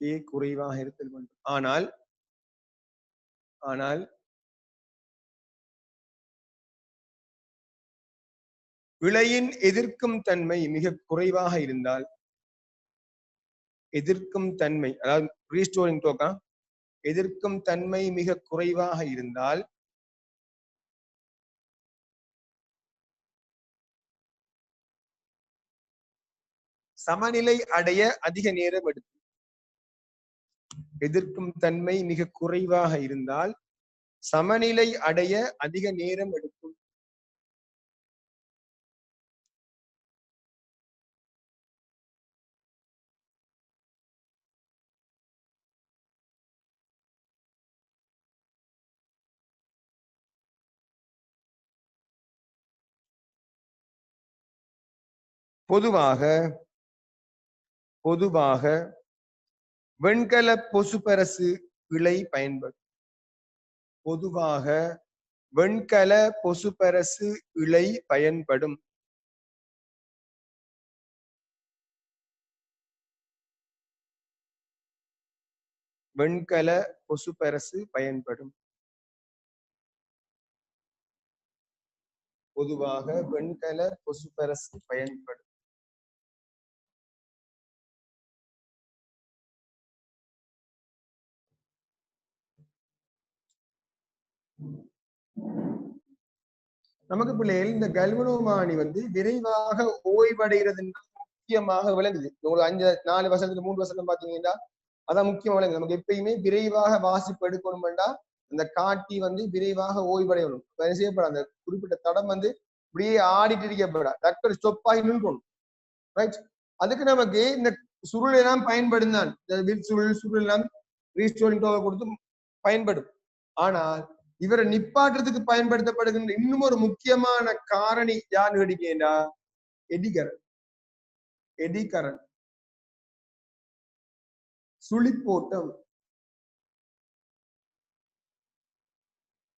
கே குறைவாக இருத்தல் வேண்டும். ஆனால் விளையின் எதிர்க்கும் தன்மை மிக குறைவாக இருந்தால், எதிர்க்கும் தன்மை அதாவது ரீஸ்டோரிங் டோக்கா, எதிர்க்கும் தன்மை மிக குறைவாக இருந்தால் சமநிலை அடைய அதிக நேரம் எடுக்கும். எதிர்க்கும் தன்மை மிக குறைவாக இருந்தால் சமநிலை அடைய அதிக நேரம் எடுக்கும். பொதுவாக வெண்கல பொசுபரசு இழை பயன்படும். பொதுவாக வெண்கல பொசுபரசு இழை பயன்படும். வெண்கல பொசுபரசு பயன்படும். பொதுவாக வெண்கல பொசுபரசு பயன்படும். நமக்கு பிள்ளைகள் இந்த கல்வனோமானி விரைவாக ஓய்வடைகிறது முக்கியமாக விளங்குது. ஒரு 4 வருஷத்துக்கு 3 வருஷம் பாத்தீங்கன்னா அதான் முக்கியம் விளங்குது. நமக்கு எப்பயுமே விரைவாக வாசிப்பு எடுக்கணும்னா அந்த காட்டி விரைவாக ஓய்வடையணும். செய்யப்பட அந்த குறிப்பிட்ட தடம் இப்படியே ஆடிட்டு இருக்கப்படா டாக்டர் ஸ்டொப் ஆகி நின்றுணும். ரைட், அதுக்கு நமக்கு இந்த சுருள் எல்லாம் பயன்படும் தான். சுருள் எல்லாம் ரீஸ்டோரிங் டோவை கொடுத்து பயன்படும். ஆனால் இவரை நிப்பாட்டுறதுக்கு பயன்படுத்தப்படுகின்ற இன்னும் ஒரு முக்கியமான காரணி யாரு கேட்டீங்கன்னா எடிகரன் சுழிப்போட்டம்.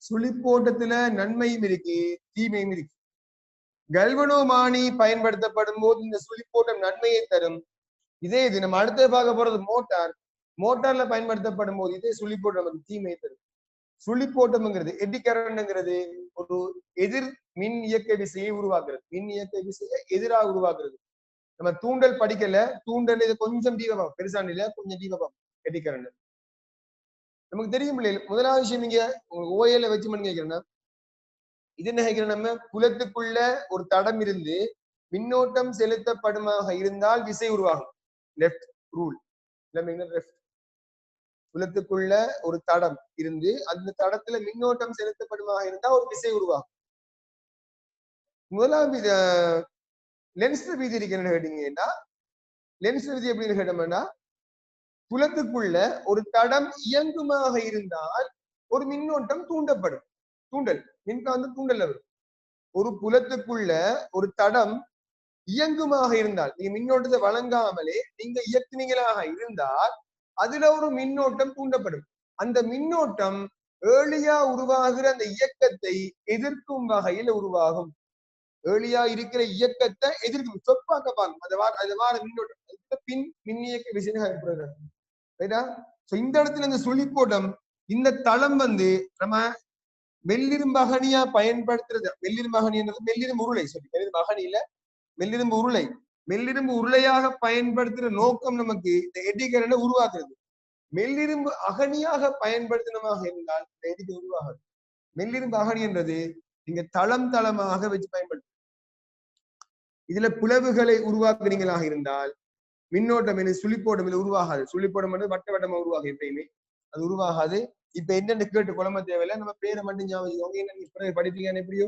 சுழிப்போட்டத்துல நன்மையும் இருக்கு, தீமையும் இருக்கு. கல்வனோமானி பயன்படுத்தப்படும் போது இந்த சுழிப்போட்டம் நன்மையை தரும். இதே இது நம்ம அடுத்த பார்க்க போறது மோட்டார்ல பயன்படுத்தப்படும் போது இதே சுழிப்போட்டம் நமக்கு தீமையை தரும். சுழிப்போட்டம்ங்கிறது எடிகரண்ட்ங்கிறது ஒரு எதிர் மின் இயக்க விசையை உருவாக்குறது. மின் இயக்க விசையை எதிராக உருவாக்குறது. நம்ம தூண்டல் படிக்கல, தூண்டல் இது கொஞ்சம் தீவிரம், பெருசா இல்ல, கொஞ்சம் தீவிரம் எடிகரண்ட். நமக்கு தெரியும் இல்லையா, முதலாவது விஷயம் நீங்க ஓயல வச்சு பண்ணி கேட்கிறேன்னா இது என்ன கேட்கிறேன், நம்ம புலத்துக்குள்ள ஒரு தடம் இருந்து மின்னோட்டம் செலுத்தப்படுமாக இருந்தால் விசை உருவாகும். Left rule. லெஃப்ட் புலத்துக்குள்ள ஒரு தடம் இருந்து அந்த தடத்துல மின்னோட்டம் செலுத்தப்படுமாக இருந்தா ஒரு விசை உருவாகும். முதலாவது லென்ஸ் விதி இருக்குன்னு கேட்டீங்கன்னா, லென்ஸ் விதி எப்படின்னு கேட்டோம்னா, புலத்துக்குள்ள ஒரு தடம் இயங்குமாக இருந்தால் ஒரு மின்னோட்டம் தூண்டப்படும். தூண்டல் மின்காந்த தூண்டல் வரும். ஒரு புலத்துக்குள்ள ஒரு தடம் இயங்குமாக இருந்தால், நீங்க மின்னோட்டத்தை வழங்காமலே நீங்க இயக்குனீங்களாக இருந்தால் அதுல ஒரு மின்னோட்டம் தூண்டப்படும். அந்த மின்னோட்டம் ஏழியா உருவாகிற அந்த இயக்கத்தை எதிர்க்கும் வகையில் உருவாகும். ஏழியா இருக்கிற இயக்கத்தை எதிர்க்கும் சொப்பாக்கப்பாங்க அது வார மின்னோட்டம் பின் மின்னியக்க விசையாக. இந்த இடத்துல இந்த சுழிப்போட்டம் இந்த தளம் நம்ம மெல்லிரும்பு அகனியா பயன்படுத்துறது. மெல்லிரும்பு அகனின்றது மெல்லிரும்பு உருளை. மெல்லிரும்பு அகனியில மெல்லிரும்பு உருளை. மெல்லிரும்பு உருளையாக பயன்படுத்துற நோக்கம் நமக்கு இந்த எடிகரனை உருவாக்குறது. மெல்லிரும்பு அகனியாக பயன்படுத்தினமாக இருந்தால் இந்த எடிகை உருவாகாது. மெல்லிரும்பு அகனி என்றது நீங்க தளமாக வச்சு பயன்படுத்த. இதுல பிளவுகளை உருவாக்குறீங்களாக இருந்தால் மின்னோட்டம் சுழிப்போட்டம் உருவாகாது. சுழிப்போட்டம் வட்ட வட்டமா உருவாகும் எப்பயுமே. அது உருவாகாது. இப்ப என்னன்னு கேட்டு குழம்ப தேவையில்லை, நம்ம பேரை மட்டும் ஞாபகம் என்ன படிப்பீங்கன்னு எப்படியோ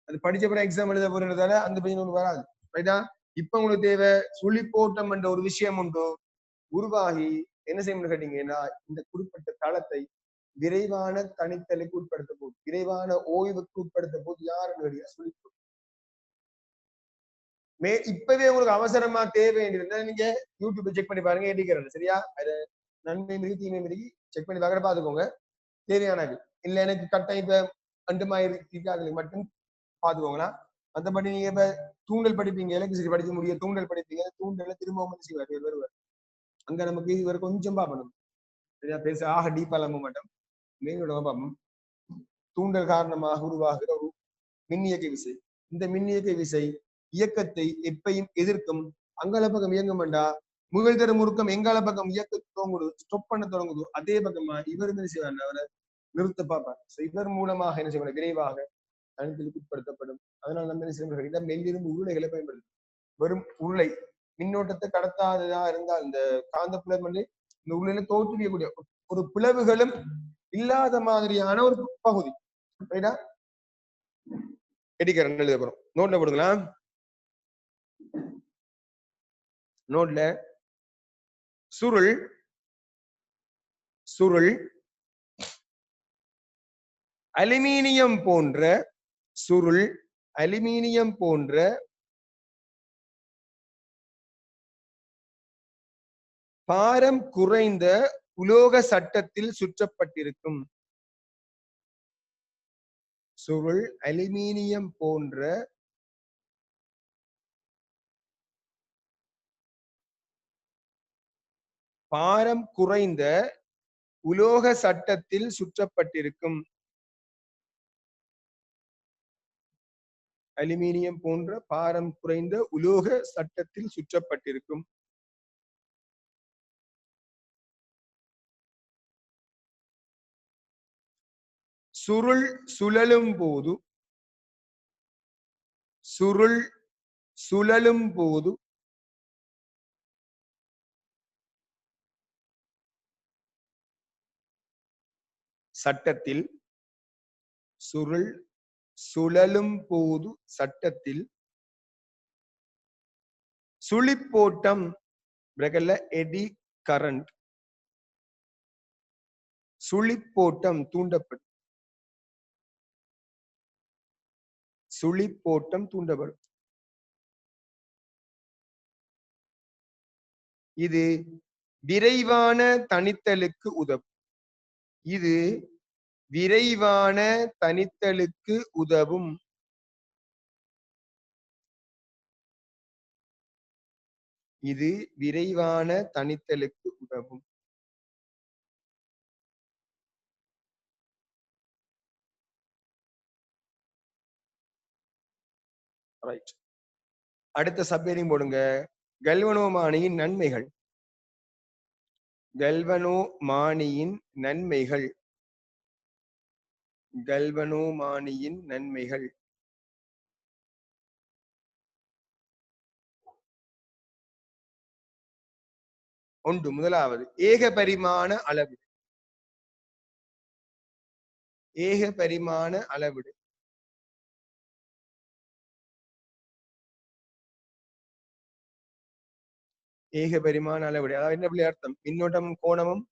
அது படிச்ச பிறகு எக்ஸாம் எழுத போறதால அந்த பையன் ஒன்று வராது. ரைட்டா? இப்ப உங்களுக்கு தேவை சுழிப்போட்டம் என்ற ஒரு விஷயம் உண்டு உருவாகி என்ன செய்யணும்னு கேட்டீங்கன்னா இந்த குறிப்பிட்ட தளத்தை விரைவான தனித்தலுக்கு உட்படுத்த போகுது, விரைவான ஓய்வுக்கு உட்படுத்த போது யாருன்னு கேட்டீங்கன்னா சுழிப்போட்டம். இப்பவே உங்களுக்கு அவசரமா தேவை இருந்தா நீங்க யூடியூப் செக் பண்ணி பாருங்க, ஏடிக்கிறது சரியா? அது நன்மை மிகு தீமை மிகு செக் பண்ணி பார்க்க பாத்துக்கோங்க. தேவையானது இல்ல எனக்கு கட்டம் இப்ப ரெண்டு மாதிரி மட்டும் பாத்துக்கோங்களா. மற்றபடி நீங்க இப்ப தூண்டல் படிப்பீங்க, எலக்ட்ரிசிட்டி படிக்க முடியும், தூண்டல் படிப்பீங்க, தூண்டல திரும்பவும் செய்வார் வருவார். அங்க நமக்கு இதுவரை கொஞ்சம் பார்க்கணும் சரியா? பேச ஆக டீப்பா இல்லாம மாட்டோம், மேலோட பார்ப்போம். தூண்டல் காரணமாக உருவாகிற ஒரு மின்னியக்க விசை. இந்த மின்னியக்க விசை இயக்கத்தை எப்பையும் எதிர்க்கும். அங்கால பக்கம் இயங்கும் வேண்டா முகல் தர முறுக்கம் எங்கால பக்கம் இயக்க தொடங்குது, ஸ்டொப் பண்ண தொடங்குது, அதே பக்கமா இவர் என்ன செய்வார், அவரை நிறுத்த பார்ப்பார். இவர் மூலமாக என்ன செய்வார், விரைவாக தனித்தலுக்கு உட்படுத்தப்படும். அதனால் நம்ம என்ன செய்யணும், மெல்லிருந்து உருளைகளை பயன்படுத்தும். வெறும் உருளை மின்னோட்டத்தை கடத்தாததா இருந்தால் இந்த காந்த பிளவு வந்து இந்த உருளையில தோற்றுவிக்கக்கூடிய ஒரு பிளவுகளும் இல்லாத மாதிரியான ஒரு பகுதி. ரைட்டா? எடிக்கிறேன் எழுத போறோம். நோட்ல போடுங்களா. நோட்ல சுருள் சுருள் அலுமினியம் போன்ற சுருள் அலுமினியம் போன்ற பாரம் குறைந்த உலோக சட்டத்தில் சுற்றப்பட்டிருக்கும். சுருள் அலுமினியம் போன்ற பாரம் குறைந்த உலோக சட்டத்தில் சுற்றப்பட்டிருக்கும். அலுமினியம் போன்ற பாரம் குறைந்த உலோக சட்டத்தில் சுற்றப்பட்டிருக்கும். சுருள் சுழலும் போது சுருள் சுழலும் போது சட்டத்தில் சுருள் சுழலும் போது சட்டத்தில் சுழிப்போட்டம் எடி கரண்ட் சுழிப்போட்டம் தூண்டப்படும். சுழிப்போட்டம் தூண்டப்படும். இது விரைவான தனித்தலுக்கு உதவும். இது விரைவான தனித்தலுக்கு உதவும். இது விரைவான தனித்தலுக்கு உதவும். ரைட். அடுத்த சப்ஹெட்டிங் போடுங்க, கல்வனோமானியின் நன்மைகள். கல்வனோமானியின் நன்மைகள். கல்வனோமானியின் நன்மைகள். ஒன்று, முதலாவது ஏக பரிமாண அளவிடு. ஏக பரிமாண அளவிடு. ஏக பரிமாண அளவிடு அதாவது என்ன அர்த்தம், மின்னோட்டமும் கோணமும்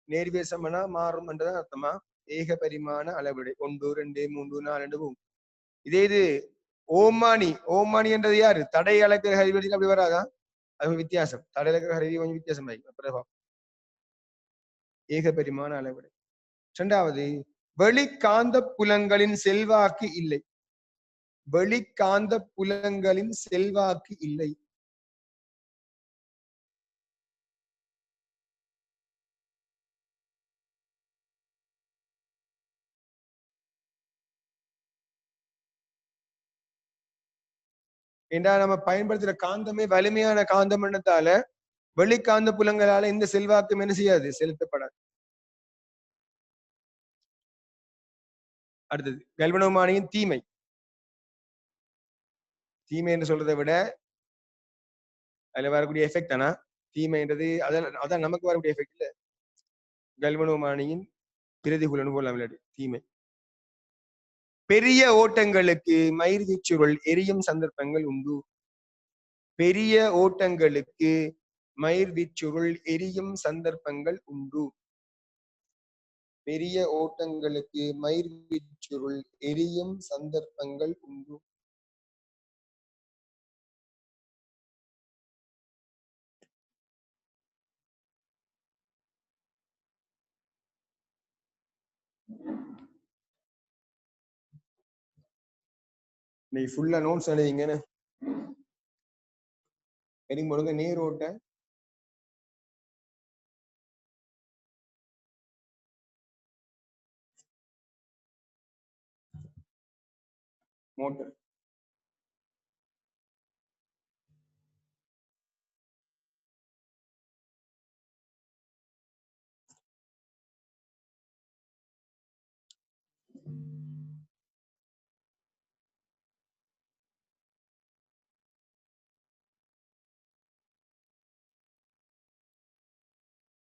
நேர்வேசமனா மாறும் என்றதான் அர்த்தமா. ஏக பரிமாண அளவிடு 1 2 3 4 போகும். இதே இது ஓமானி. ஓமானி என்றது யாரு, தடை அளக்கிற கருவி. அப்படி வராதா, அது வித்தியாசம். தடை அளக்கிற கருவி கொஞ்சம் வித்தியாசம் ஆகி. ஏக பரிமாண அளவிடு. இரண்டாவது வெளிக்காந்த புலங்களின் செல்வாக்கு இல்லை. வெளிக்காந்த புலங்களின் செல்வாக்கு இல்லை. ஏண்டா நம்ம பயன்படுத்துற காந்தமே வலிமையான காந்தம் என்னத்தால வெளிக்காந்த புலங்களால இந்த செல்வாக்கும் என்ன செய்யாது, செலுத்தப்படாது. அடுத்தது கல்வனோமானியின் தீமை. தீமை என்று சொல்றதை விட அதுல வரக்கூடிய எஃபெக்ட் ஆனா தீமைன்றது அதான் நமக்கு வரக்கூடிய எஃபெக்ட் இல்ல. கல்வனோமானியின் பிரதிகூலன் போலாம் இல்லாட்டி தீமை. பெரிய ஓட்டங்களுக்கு மயிர்வீச்சுருள் எரியும் சந்தர்ப்பங்கள் உண்டு. பெரிய ஓட்டங்களுக்கு மயிர்வீச்சுருள் எரியும் சந்தர்ப்பங்கள் உண்டு. பெரிய ஓட்டங்களுக்கு மயிர்வீச்சுருள் எரியும் சந்தர்ப்பங்கள் உண்டு. நீ ஃபுல்லா நோட்ஸ் எழுதிங்கன்னு எனக்கு முழுங்க நீர் ஓட்ட மோட்டர்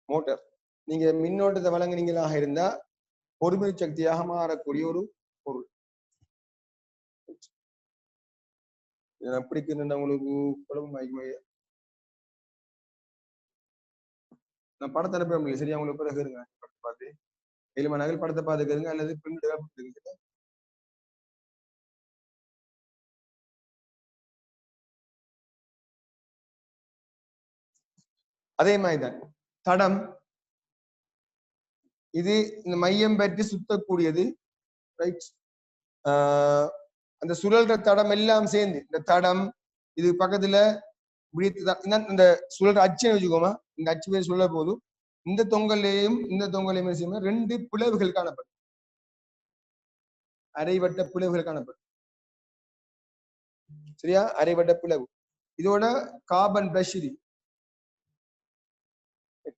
மோட்டர் நீங்க மின்னோட்டத்தை வழங்குனீங்களாக இருந்தா பொறுமை சக்தியாக மாறக்கூடிய ஒரு பொருள். பிடிக்குன்னு உங்களுக்கு குழம்பு நான் படத்தை அனுப்ப முடியல சரியா? உங்களுக்கு பிறகு இருங்க படத்தை பார்த்து 7 மணி நேரம் படத்தை பார்த்துக்கிறதுங்க அல்லது பிரிண்ட். அதே மாதிரிதான் தடம், இது இந்த மையம் பற்றி சுத்தக்கூடியது ரைட். அந்த சுழல்ற தடம் எல்லாம் சேர்ந்து இந்த தடம் இது பக்கத்துல இந்த சுழல்ற அச்சு வச்சுக்கோமா, இந்த அச்சு பேர் சுழல போதும். இந்த தொங்கலையும் இந்த தொங்கலையும் செய்யுமா 2 பிளவுகள் காணப்படும், அரைவட்ட பிளவுகள் காணப்படும் சரியா? அரைவட்ட பிளவு. இதோட கார்பன் பிரஷ் இது,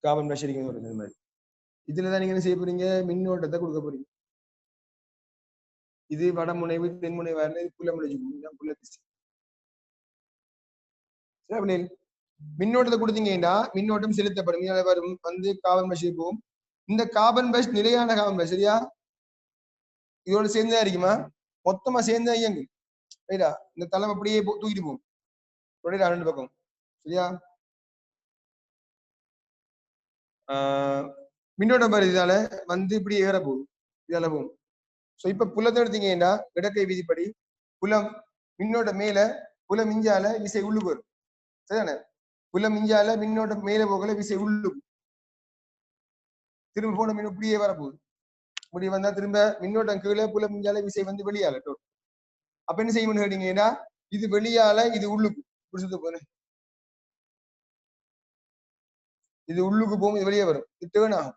கார்பன் பிரஷ் இந்த மாதிரி. இதுலதான் நீங்க என்ன செய்ய போறீங்க? மின்னோட்டத்தை கொடுக்க போறீங்க. இது வடமுனைவு தென்முனைவு மின்னோட்டத்தை கொடுத்தீங்கன்னா மின்னோட்டம் செலுத்தப்படும். வரும் வந்து கார்பன் பிரஷ் போகும். இந்த கார்பன் பிரஷ் நிலையான கார்பன் பிரஷ் சரியா? இதோட சேர்ந்தா இருக்குமா? மொத்தமா சேர்ந்தா இயங்கு ரைட்டா? இந்த தளம் அப்படியே தூக்கிட்டு போகும் ரெண்டு பக்கம் சரியா? மின்னோட்டம் பாரு இதால வந்து இப்படி ஏற போகும், இதால போகும். சோ இப்ப புலத்தை எடுத்தீங்கன்னா இடக்கை விதிப்படி புலம் மின்னோட்டம் மேல, புலம் மிஞ்சால விசை உள்ளுக்கு வரும் சரிதானே? புலம் மிஞ்சால மின்னோட்டம் மேல போகல, விசை உள்ளுக்கு. திரும்ப போன மின் இப்படியே வரப்போகுது, இப்படி வந்தா திரும்ப மின்னோட்டம் கீழே, புலம் மிஞ்சால விசை வந்து வெளியால. அப்ப என்ன செய்யணும்னு கேட்டீங்கன்னா இது வெளியால இது உள்ளுக்கு புடிச்சது போல, இது உள்ளுக்கு போகும், இது வெளியே வரும், இது டேர்ன் ஆகும்.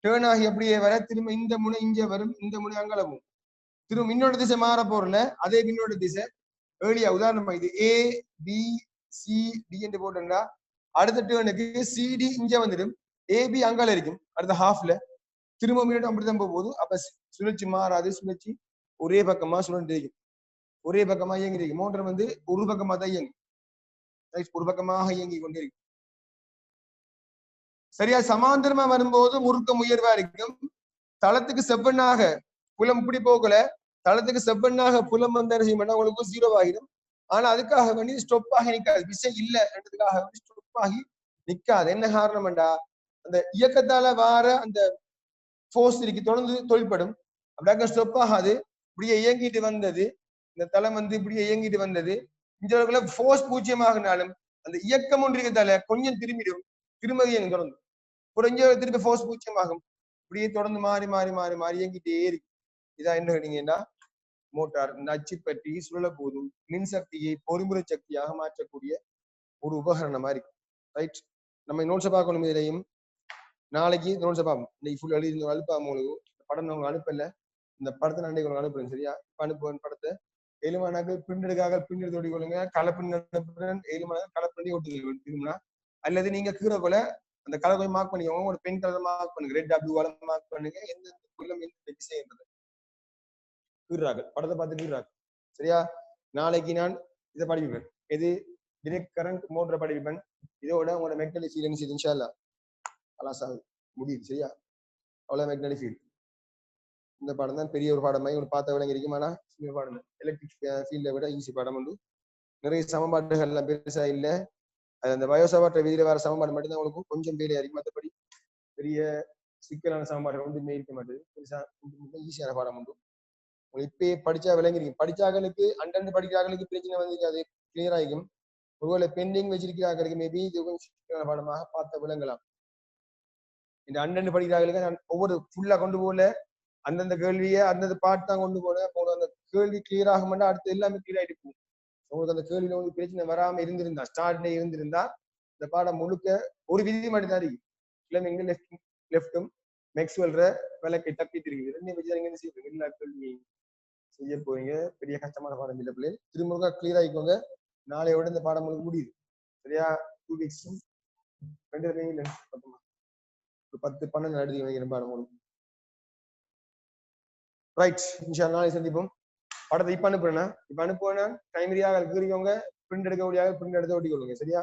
டேர்ன் ஆகி அப்படியே வர திரும்ப இந்த முனை இங்க வரும், இந்த முனை அங்கல போகும். திரும்ப மின்னோட்ட திசை மாற போறல, அதே மின்னோட்ட திசை ஏர்லியா உதாரணமா இது ஏ பி சி டி என்று போட்டோம்னா அடுத்த டேர்னுக்கு சிடி இங்க வந்துடும், ஏபி அங்கால இருக்கும் அடுத்த ஹாஃப்ல. திரும்ப மின்னோட்டம் அப்படித்தான் போகுது. அப்ப சுழற்சி மாறாது, சுழற்சி ஒரே பக்கமா சுழன்று இருக்கும், ஒரே பக்கமா இயங்கி இருக்கு. மோட்டர் வந்து ஒரு பக்கமா தான் இயங்கும், ஒரு பக்கமாக இயங்கி கொண்டிருக்கும் சரியா? சமாந்தரமா வரும்போது முறுக்கம் உயர்வா இருக்கும். தளத்துக்கு செவ்வனாக புலம் இப்படி போகல, தளத்துக்கு செவ்வனாக புலம் வந்து என்ன செய்யும், உங்களுக்கு 0 ஆகிடும். ஆனா அதுக்காக வேண்டி ஸ்டொப் ஆகி நிற்காது, விசை இல்ல என்றதுக்காக வேண்டி ஸ்டொப் ஆகி நிற்காது. என்ன காரணம்டா, அந்த இயக்கத்தால வார அந்த போர்ஸ் இருக்கு தொடர்ந்து தொழில்படும், அப்படியே ஸ்டொப் ஆகாது. இப்படியே இயங்கிட்டு வந்தது, இந்த தளம் வந்து இப்படியே இயங்கிட்டு வந்தது. இந்த போர்ஸ் 0 ஆகினாலும் அந்த இயக்கம் ஒன்று இருக்கிறதால கொஞ்சம் திரும்பிடும், திரும்ப இயங்கும் தொடர்ந்து. புரிஞ்ச திருப்பி போர்ஸ் 0 ஆகும், இப்படியே தொடர்ந்து மாறி மாறி மாறி மாறி இயங்கிட்டே இருக்கு. இதான் என்ன கேட்டீங்கன்னா மோட்டார். இந்த அச்சு பற்றி சுழல போதும் மின்சக்தியை பொறுமுறை சக்தியாக மாற்றக்கூடிய ஒரு உபகரணமா இருக்கு ரைட். நம்ம நோட்ஸை பார்க்கணும், இதுலையும் நாளைக்கு நோட்ஸை பார்ப்போம். இன்னைக்கு ஃபுல் எழுதி அனுப்பாம உங்களுக்கு படம் நான் அனுப்பல, இந்த படத்தை நான் உங்களுக்கு அனுப்புறேன் சரியா? அனுப்புவேன் படத்தை. 7 மணி நேரம் பிரிண்ட் எடுக்காக பிரிண்ட் எடுத்து ஓடிக்கொள்ளுங்க, கலப்பின் 7 மணி நேரம் கலப் பண்ணி ஓட்டுங்க திரும்பினா. அல்லது நீங்க கீரை போல அந்த கலர் கொஞ்சம் மார்க் பண்ணிக்கோங்க, ஒரு பென் கலர் மார்க் பண்ணுங்க, ரெட் ப்ளூ மார்க் பண்ணுங்க, எந்த புலம் எந்த விஷயம் கீறார்கள் படத்தை பார்த்து கீறார்கள் சரியா? நாளைக்கு நான் இதை படிப்பேன், இது டிரெக்ட் கரண்ட் மோட்டரை படிப்பேன். இதோட உங்களோட மெட்டல் சீரன் இன்ஷா அல்லாஹ் முடியுது சரியா? அவ்வளோ மேக்னெட்டிக் ஃபீல்ட். இந்த பாடம் தான் பெரிய ஒரு பாடமாக இவங்க பார்த்த விட இருக்கும். ஆனால் சின்ன பாடம் எலக்ட்ரிக் ஃபீல்டை விட ஈஸி பாடம் உண்டு. நிறைய சமன்பாடுகள் எல்லாம் பெருசா இல்லை. அது அந்த பயோசாவற்ற விதியில வர சமன்பாடு மட்டும்தான் உங்களுக்கு கொஞ்சம் பேரே அறியும். மற்றபடி பெரிய சிக்கலான சமன்பாடுகள் ஒன்றுமே இருக்க மாட்டேது. பெருசா ஈஸியான பாடம் உண்டு. உங்களுக்கு இப்பயே படிச்சா விளங்கிருக்கும். படிச்சாக்களுக்கு அண்டர்ந்து படிக்கிறார்களுக்கு பிரச்சனை வந்து கிளியர் ஆகிக்கும். ஒருவேளை பெண்டிங் வச்சிருக்கிறார்களுக்கு மேபி இது கொஞ்சம் சிக்கலான பாடமாக பார்த்த விளங்கலாம். இந்த அண்டர்ந்து படிக்கிறார்களுக்கு நான் ஒவ்வொரு ஃபுல்லா கொண்டு போகல, அந்தந்த கேள்வியை அந்தந்த பாட்டு தான் கொண்டு போனேன். அந்த கேள்வி கிளியர் ஆக மாட்டா அடுத்து எல்லாமே கிளியர் ஆகிட்டு போகும். உங்களுக்கு அந்த கேள்வியில உங்களுக்கு பிரச்சனை வராம இருந்திருந்தா ஸ்டார்ட்ல இருந்திருந்தா இந்த பாடம் முழுக்க ஒரு விதி மட்டும் தான் இருக்கு. இங்க லெஃப்டும் மேக்ஸ்வெல்ற விளக்கை தப்பிட்டு இருக்குது. ரெண்டு வச்சு என்ன செய்யுங்க எல்லா கேள்வி செய்ய போறீங்க. பெரிய கஷ்டமான பாடம் இல்லை பிள்ளை. திரும்ப கிளியர் ஆகிக்கோங்க. நாளையோட இந்த பாடம் உங்களுக்கு முடியுது. சரியா? 2 weeks 10-12 நடத்தி வைக்கிற பாடம் உங்களுக்கு. ரைட், இன்ஷா அல்லாஹ் நாளை சந்திப்போம். படத்தை இப்ப அனுப்புறேன்னா டைம் ரீதியாக இருக்கிறவங்க பிரிண்ட் எடுக்க முடியாது, பிரிண்ட் எடுத்து ஓட்டிக்கொள்ளுங்க. சரியா?